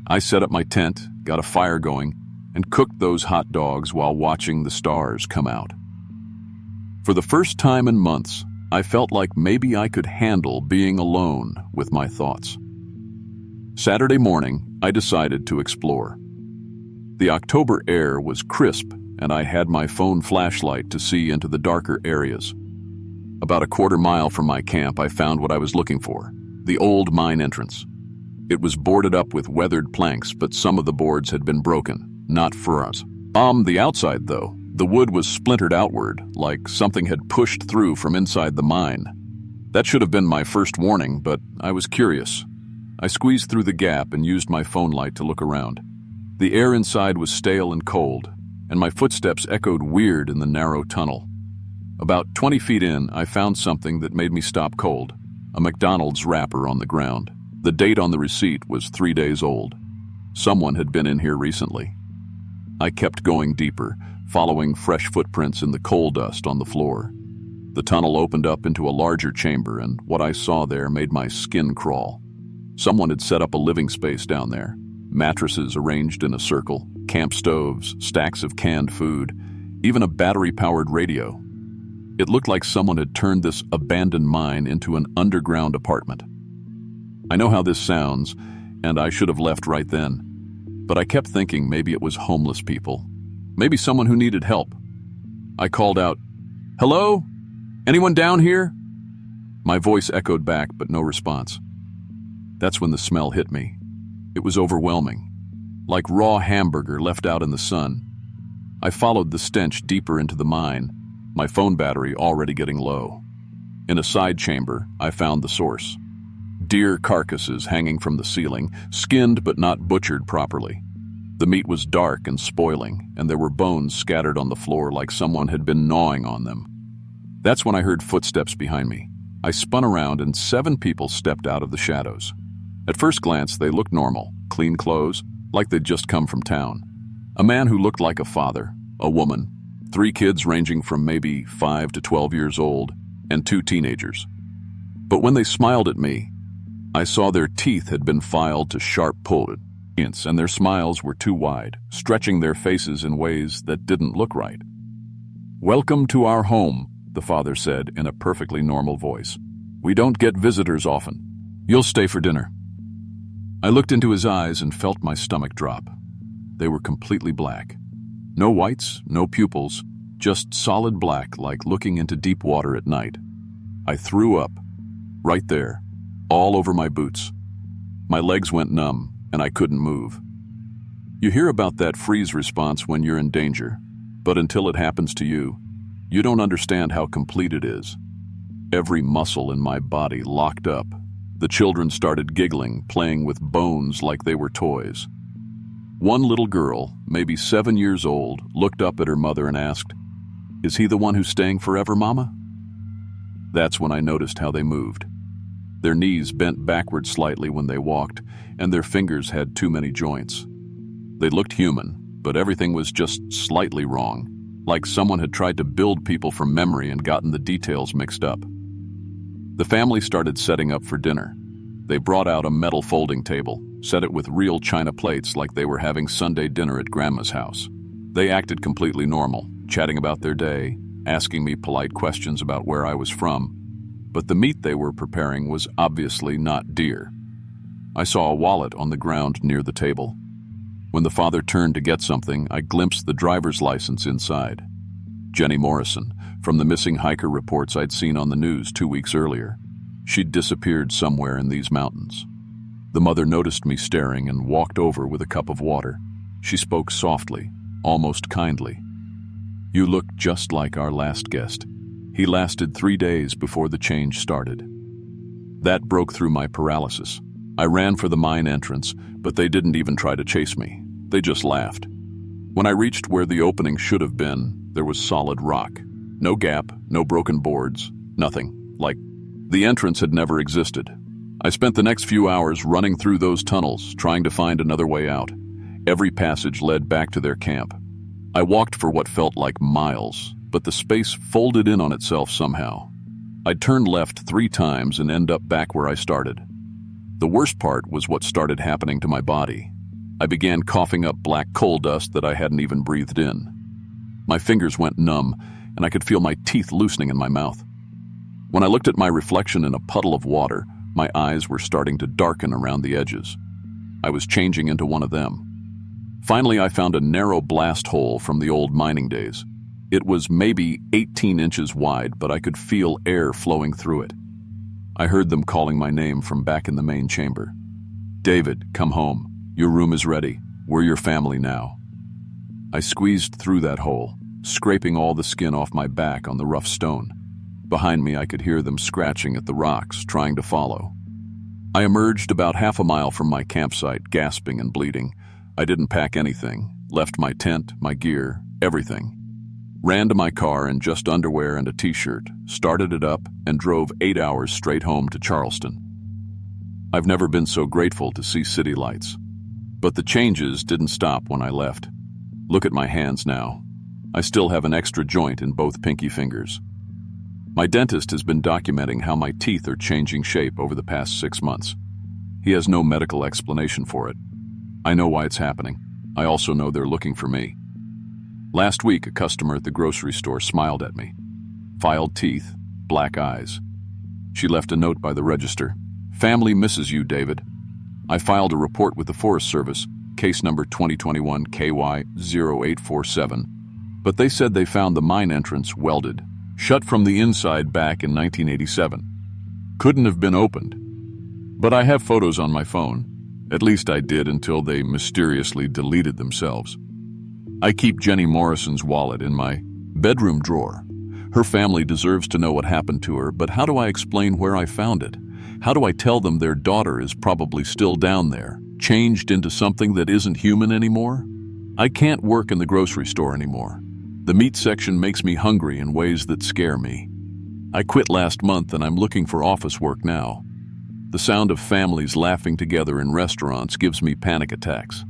I set up my tent, got a fire going, and cooked those hot dogs while watching the stars come out. For the first time in months, I felt like maybe I could handle being alone with my thoughts. Saturday morning, I decided to explore. The October air was crisp, and I had my phone flashlight to see into the darker areas. About a 1/4 mile from my camp, I found what I was looking for, the old mine entrance. It was boarded up with weathered planks, but some of the boards had been broken, not for us. On the outside, though, the wood was splintered outward, like something had pushed through from inside the mine. That should have been my first warning, but I was curious. I squeezed through the gap and used my phone light to look around. The air inside was stale and cold, and my footsteps echoed weird in the narrow tunnel. About 20 feet in, I found something that made me stop cold, a McDonald's wrapper on the ground. The date on the receipt was 3 days old. Someone had been in here recently. I kept going deeper, following fresh footprints in the coal dust on the floor. The tunnel opened up into a larger chamber, and what I saw there made my skin crawl. Someone had set up a living space down there. Mattresses arranged in a circle, camp stoves, stacks of canned food, even a battery-powered radio. It looked like someone had turned this abandoned mine into an underground apartment. I know how this sounds, and I should have left right then. But I kept thinking maybe it was homeless people. Maybe someone who needed help. I called out, "Hello? Anyone down here?" My voice echoed back, but no response. That's when the smell hit me. It was overwhelming, like raw hamburger left out in the sun. I followed the stench deeper into the mine, my phone battery already getting low. In a side chamber, I found the source. Deer carcasses hanging from the ceiling, skinned but not butchered properly. The meat was dark and spoiling, and there were bones scattered on the floor like someone had been gnawing on them. That's when I heard footsteps behind me. I spun around and 7 people stepped out of the shadows. At first glance, they looked normal, clean clothes, like they'd just come from town. A man who looked like a father, a woman, 3 kids ranging from maybe 5 to 12 years old, and 2 teenagers. But when they smiled at me, I saw their teeth had been filed to sharp points, and their smiles were too wide, stretching their faces in ways that didn't look right. "Welcome to our home," the father said in a perfectly normal voice. "We don't get visitors often. You'll stay for dinner." I looked into his eyes and felt my stomach drop. They were completely black. No whites, no pupils, just solid black like looking into deep water at night. I threw up, right there, all over my boots. My legs went numb, and I couldn't move. You hear about that freeze response when you're in danger, but until it happens to you, you don't understand how complete it is. Every muscle in my body locked up. The children started giggling, playing with bones like they were toys. One little girl, maybe 7 years old, looked up at her mother and asked, "Is he the one who's staying forever, Mama?" That's when I noticed how they moved. Their knees bent backward slightly when they walked, and their fingers had too many joints. They looked human, but everything was just slightly wrong, like someone had tried to build people from memory and gotten the details mixed up. The family started setting up for dinner. They brought out a metal folding table, set it with real china plates like they were having Sunday dinner at Grandma's house. They acted completely normal, chatting about their day, asking me polite questions about where I was from, but the meat they were preparing was obviously not deer. I saw a wallet on the ground near the table. When the father turned to get something, I glimpsed the driver's license inside. Jenny Morrison, from the missing hiker reports I'd seen on the news 2 weeks earlier. She'd disappeared somewhere in these mountains. The mother noticed me staring and walked over with a cup of water. She spoke softly, almost kindly. "You look just like our last guest. He lasted 3 days before the change started." That broke through my paralysis. I ran for the mine entrance, but they didn't even try to chase me. They just laughed. When I reached where the opening should have been, there was solid rock. No gap, no broken boards, nothing. Like the entrance had never existed. I spent the next few hours running through those tunnels, trying to find another way out. Every passage led back to their camp. I walked for what felt like miles, but the space folded in on itself somehow. I'd turn left 3 times and end up back where I started. The worst part was what started happening to my body. I began coughing up black coal dust that I hadn't even breathed in. My fingers went numb, and I could feel my teeth loosening in my mouth. When I looked at my reflection in a puddle of water, my eyes were starting to darken around the edges. I was changing into one of them. Finally, I found a narrow blast hole from the old mining days. It was maybe 18 inches wide, but I could feel air flowing through it. I heard them calling my name from back in the main chamber. "David, come home. Your room is ready. We're your family now." I squeezed through that hole, scraping all the skin off my back on the rough stone. Behind me, I could hear them scratching at the rocks, trying to follow. I emerged about half a mile from my campsite, gasping and bleeding. I didn't pack anything, left my tent, my gear, everything. Ran to my car in just underwear and a t-shirt, started it up, and drove 8 hours straight home to Charleston. I've never been so grateful to see city lights. But the changes didn't stop when I left. Look at my hands now. I still have an extra joint in both pinky fingers. My dentist has been documenting how my teeth are changing shape over the past 6 months. He has no medical explanation for it. I know why it's happening. I also know they're looking for me. Last week, a customer at the grocery store smiled at me. Filed teeth, black eyes. She left a note by the register. "Family misses you, David." I filed a report with the Forest Service, case number 2021 KY0847, but they said they found the mine entrance welded, shut from the inside back in 1987. Couldn't have been opened. But I have photos on my phone. At least I did until they mysteriously deleted themselves. I keep Jenny Morrison's wallet in my bedroom drawer. Her family deserves to know what happened to her, but how do I explain where I found it? How do I tell them their daughter is probably still down there, changed into something that isn't human anymore? I can't work in the grocery store anymore. The meat section makes me hungry in ways that scare me. I quit last month and I'm looking for office work now. The sound of families laughing together in restaurants gives me panic attacks.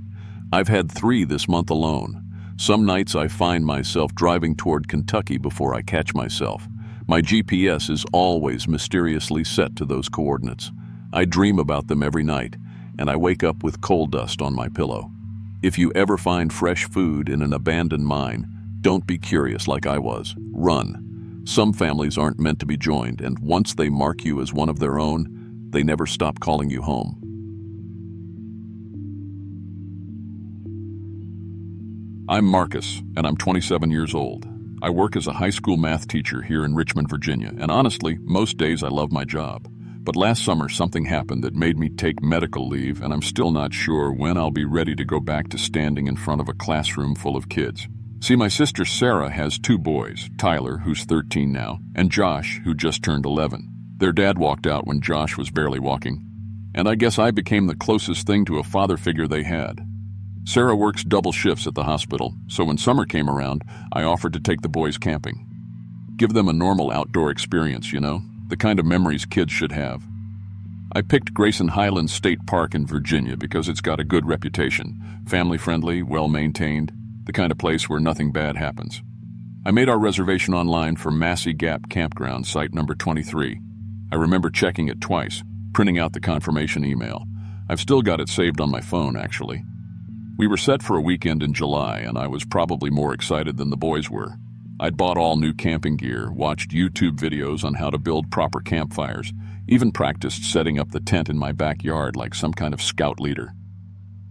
I've had 3 this month alone. Some nights I find myself driving toward Kentucky before I catch myself. My GPS is always mysteriously set to those coordinates. I dream about them every night, and I wake up with coal dust on my pillow. If you ever find fresh food in an abandoned mine, don't be curious like I was. Run. Some families aren't meant to be joined, and once they mark you as one of their own, they never stop calling you home. I'm Marcus, and I'm 27 years old. I work as a high school math teacher here in Richmond, Virginia, and honestly, most days I love my job. But last summer, something happened that made me take medical leave, and I'm still not sure when I'll be ready to go back to standing in front of a classroom full of kids. See, my sister Sarah has 2 boys, Tyler, who's 13 now, and Josh, who just turned 11. Their dad walked out when Josh was barely walking, and I guess I became the closest thing to a father figure they had. Sarah works double shifts at the hospital, so when summer came around, I offered to take the boys camping. Give them a normal outdoor experience, you know, the kind of memories kids should have. I picked Grayson Highlands State Park in Virginia because it's got a good reputation, family-friendly, well-maintained, the kind of place where nothing bad happens. I made our reservation online for Massey Gap Campground, site number 23. I remember checking it twice, printing out the confirmation email. I've still got it saved on my phone, actually. We were set for a weekend in July, and I was probably more excited than the boys were. I'd bought all new camping gear, watched YouTube videos on how to build proper campfires, even practiced setting up the tent in my backyard like some kind of scout leader.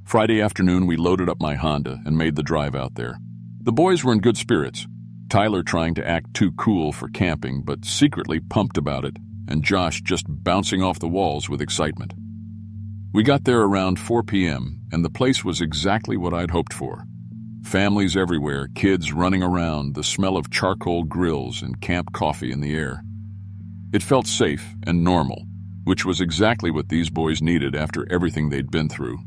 Friday afternoon, we loaded up my Honda and made the drive out there. The boys were in good spirits, Tyler trying to act too cool for camping but secretly pumped about it, and Josh just bouncing off the walls with excitement. We got there around 4 p.m., and the place was exactly what I'd hoped for. Families everywhere, kids running around, the smell of charcoal grills and camp coffee in the air. It felt safe and normal, which was exactly what these boys needed after everything they'd been through.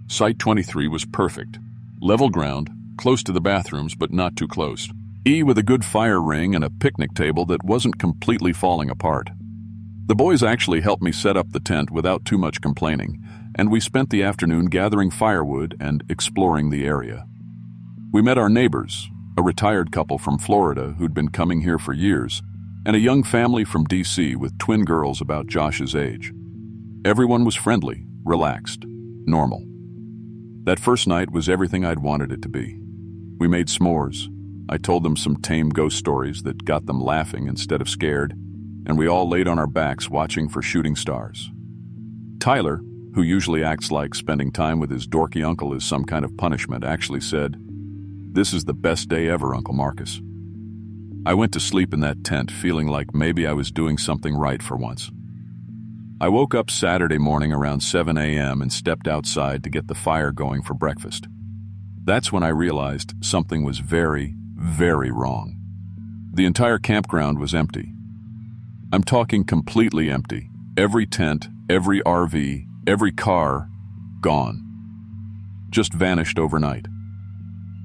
Site 23 was perfect. Level ground, close to the bathrooms but not too close. With a good fire ring and a picnic table that wasn't completely falling apart. The boys actually helped me set up the tent without too much complaining, and we spent the afternoon gathering firewood and exploring the area. We met our neighbors, a retired couple from Florida who'd been coming here for years, and a young family from D.C. with twin girls about Josh's age. Everyone was friendly, relaxed, normal. That first night was everything I'd wanted it to be. We made s'mores. I told them some tame ghost stories that got them laughing instead of scared, and we all laid on our backs watching for shooting stars. Tyler, who usually acts like spending time with his dorky uncle is some kind of punishment, actually said, "This is the best day ever, Uncle Marcus." I went to sleep in that tent feeling like maybe I was doing something right for once. I woke up Saturday morning around 7 a.m. and stepped outside to get the fire going for breakfast. That's when I realized something was very, very wrong. The entire campground was empty. I'm talking completely empty. Every tent, every RV, every car, gone. Just vanished overnight.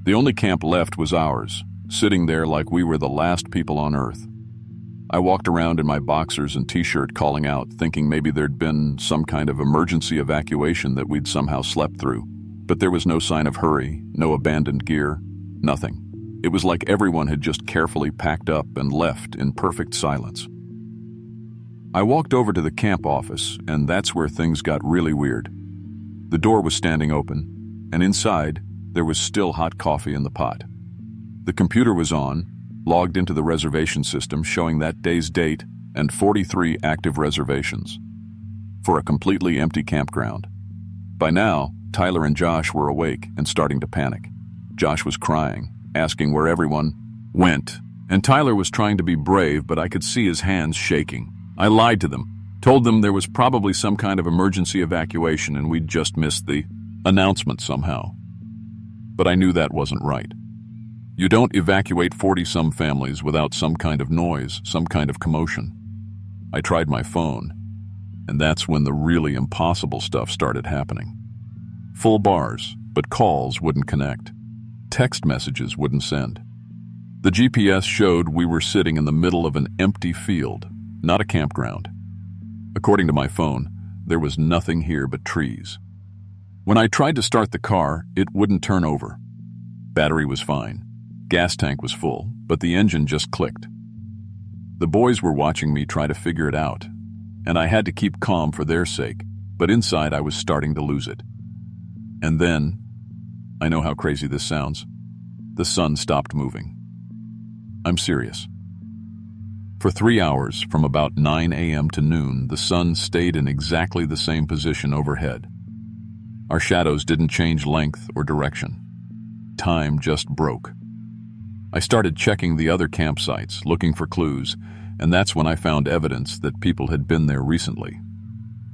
The only camp left was ours, sitting there like we were the last people on Earth. I walked around in my boxers and t-shirt calling out, thinking maybe there'd been some kind of emergency evacuation that we'd somehow slept through. But there was no sign of hurry, no abandoned gear, nothing. It was like everyone had just carefully packed up and left in perfect silence. I walked over to the camp office, and that's where things got really weird. The door was standing open, and inside, there was still hot coffee in the pot. The computer was on, logged into the reservation system showing that day's date and 43 active reservations for a completely empty campground. By now, Tyler and Josh were awake and starting to panic. Josh was crying, asking where everyone went, and Tyler was trying to be brave, but I could see his hands shaking. I lied to them, told them there was probably some kind of emergency evacuation and we'd just missed the announcement somehow. But I knew that wasn't right. You don't evacuate 40-some families without some kind of noise, some kind of commotion. I tried my phone, and that's when the really impossible stuff started happening. Full bars, but calls wouldn't connect. Text messages wouldn't send. The GPS showed we were sitting in the middle of an empty field, not a campground. According to my phone, there was nothing here but trees. When I tried to start the car, it wouldn't turn over. Battery was fine. Gas tank was full, but the engine just clicked. The boys were watching me try to figure it out, and I had to keep calm for their sake, but inside I was starting to lose it. And then, I know how crazy this sounds, the sun stopped moving. I'm serious. For 3 hours, from about 9 a.m. to noon, the sun stayed in exactly the same position overhead. Our shadows didn't change length or direction. Time just broke. I started checking the other campsites, looking for clues, and that's when I found evidence that people had been there recently.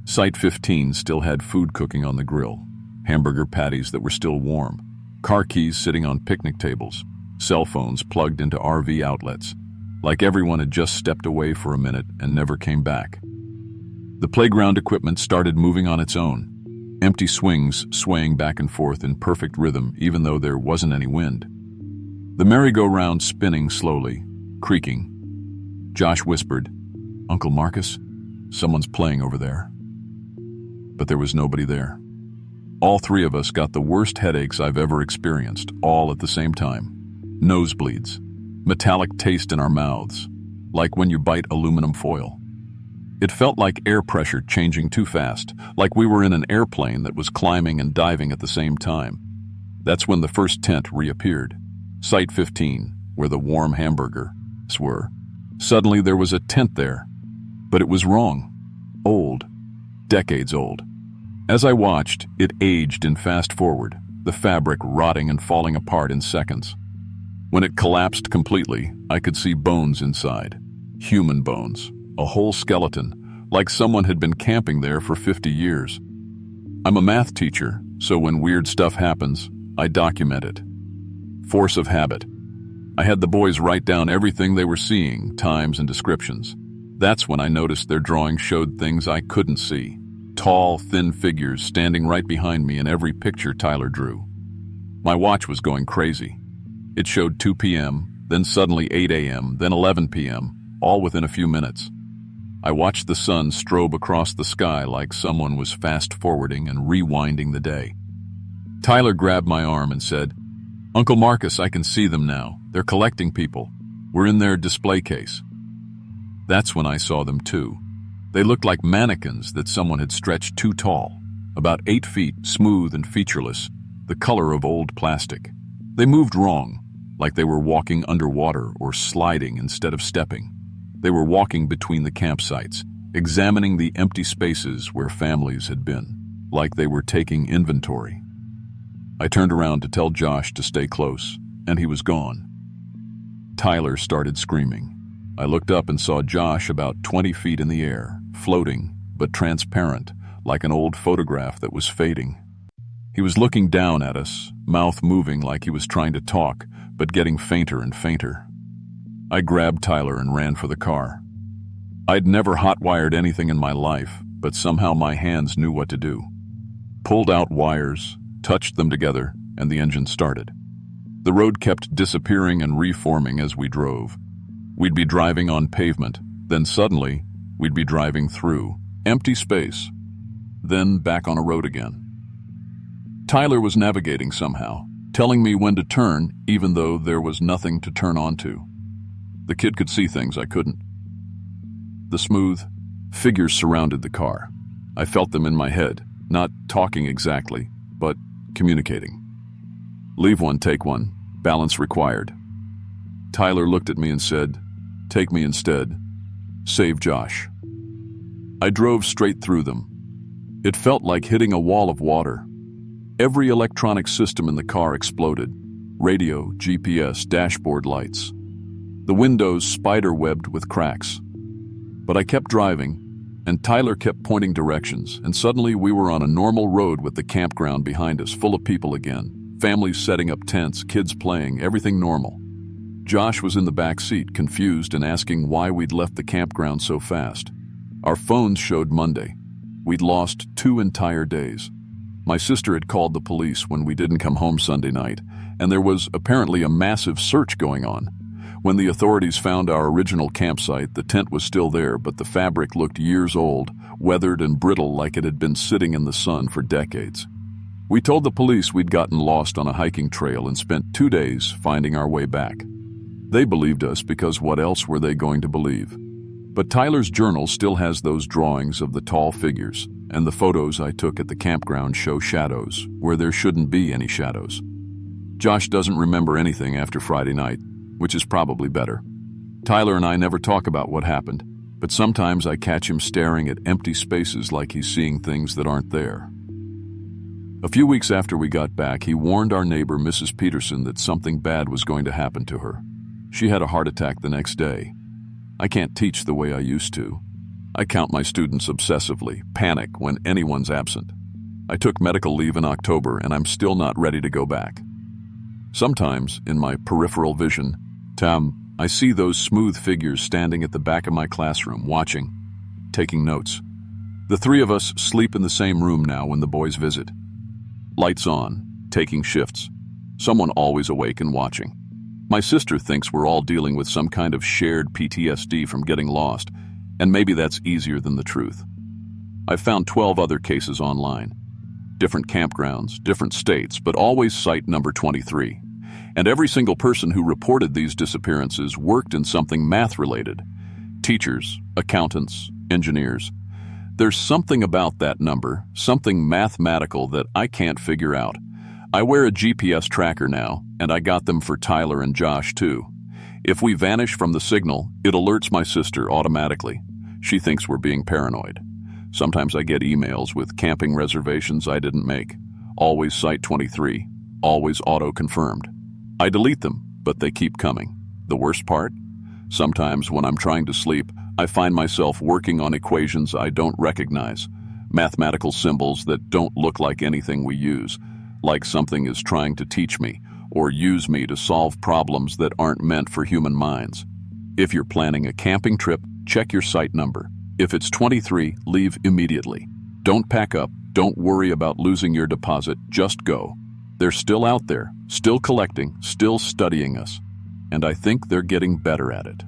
Site 15 still had food cooking on the grill, hamburger patties that were still warm, car keys sitting on picnic tables, cell phones plugged into RV outlets, like everyone had just stepped away for a minute and never came back. The playground equipment started moving on its own, empty swings swaying back and forth in perfect rhythm even though there wasn't any wind. The merry-go-round spinning slowly, creaking. Josh whispered, "Uncle Marcus, someone's playing over there." But there was nobody there. All three of us got the worst headaches I've ever experienced, all at the same time. Nosebleeds, metallic taste in our mouths, like when you bite aluminum foil. It felt like air pressure changing too fast, like we were in an airplane that was climbing and diving at the same time. That's when the first tent reappeared. Site 15, where the warm hamburgers were. Suddenly there was a tent there, but it was wrong. Old. Decades old. As I watched, it aged in fast forward, the fabric rotting and falling apart in seconds. When it collapsed completely, I could see bones inside. Human bones. A whole skeleton, like someone had been camping there for 50 years. I'm a math teacher, so when weird stuff happens, I document it. Force of habit. I had the boys write down everything they were seeing, times and descriptions. That's when I noticed their drawings showed things I couldn't see. Tall, thin figures standing right behind me in every picture Tyler drew. My watch was going crazy. It showed 2 p.m., then suddenly 8 a.m., then 11 p.m., all within a few minutes. I watched the sun strobe across the sky like someone was fast-forwarding and rewinding the day. Tyler grabbed my arm and said, "Uncle Marcus, I can see them now. They're collecting people. We're in their display case." That's when I saw them too. They looked like mannequins that someone had stretched too tall, about 8 feet, smooth and featureless, the color of old plastic. They moved wrong, like they were walking underwater or sliding instead of stepping. They were walking between the campsites, examining the empty spaces where families had been, like they were taking inventory. I turned around to tell Josh to stay close, and he was gone. Tyler started screaming. I looked up and saw Josh about 20 feet in the air, floating, but transparent, like an old photograph that was fading. He was looking down at us, mouth moving like he was trying to talk, but getting fainter and fainter. I grabbed Tyler and ran for the car. I'd never hot-wired anything in my life, but somehow my hands knew what to do. Pulled out wires, touched them together, and the engine started. The road kept disappearing and reforming as we drove. We'd be driving on pavement, then suddenly, we'd be driving through empty space, then back on a road again. Tyler was navigating somehow, telling me when to turn even though there was nothing to turn onto. The kid could see things I couldn't. The smooth figures surrounded the car. I felt them in my head, not talking exactly, but communicating. Leave one, take one, balance required. Tyler looked at me and said, "Take me instead. Save Josh." I drove straight through them. It felt like hitting a wall of water. Every electronic system in the car exploded. Radio, GPS, dashboard lights. The windows spider-webbed with cracks. But I kept driving, and Tyler kept pointing directions, and suddenly we were on a normal road with the campground behind us, full of people again. Families setting up tents, kids playing, everything normal. Josh was in the back seat, confused and asking why we'd left the campground so fast. Our phones showed Monday. We'd lost 2 entire days. My sister had called the police when we didn't come home Sunday night, and there was apparently a massive search going on. When the authorities found our original campsite, the tent was still there, but the fabric looked years old, weathered and brittle like it had been sitting in the sun for decades. We told the police we'd gotten lost on a hiking trail and spent 2 days finding our way back. They believed us because what else were they going to believe? But Tyler's journal still has those drawings of the tall figures, and the photos I took at the campground show shadows where there shouldn't be any shadows. Josh doesn't remember anything after Friday night, which is probably better. Tyler and I never talk about what happened, but sometimes I catch him staring at empty spaces like he's seeing things that aren't there. A few weeks after we got back, he warned our neighbor, Mrs. Peterson, that something bad was going to happen to her. She had a heart attack the next day. I can't teach the way I used to. I count my students obsessively, panic when anyone's absent. I took medical leave in October, and I'm still not ready to go back. Sometimes, in my peripheral vision, I see those smooth figures standing at the back of my classroom, watching, taking notes. The 3 of us sleep in the same room now when the boys visit. Lights on, taking shifts. Someone always awake and watching. My sister thinks we're all dealing with some kind of shared PTSD from getting lost, and maybe that's easier than the truth. I've found 12 other cases online. Different campgrounds, different states, but always cite number 23. And every single person who reported these disappearances worked in something math-related. Teachers, accountants, engineers. There's something about that number, something mathematical that I can't figure out. I wear a GPS tracker now, and I got them for Tyler and Josh too. If we vanish from the signal, it alerts my sister automatically. She thinks we're being paranoid. Sometimes I get emails with camping reservations I didn't make. Always cite 23, always auto-confirmed. I delete them, but they keep coming. The worst part? Sometimes when I'm trying to sleep, I find myself working on equations I don't recognize, mathematical symbols that don't look like anything we use, like something is trying to teach me or use me to solve problems that aren't meant for human minds. If you're planning a camping trip, check your site number. If it's 23, leave immediately. Don't pack up, don't worry about losing your deposit, just go. They're still out there, still collecting, still studying us, and I think they're getting better at it.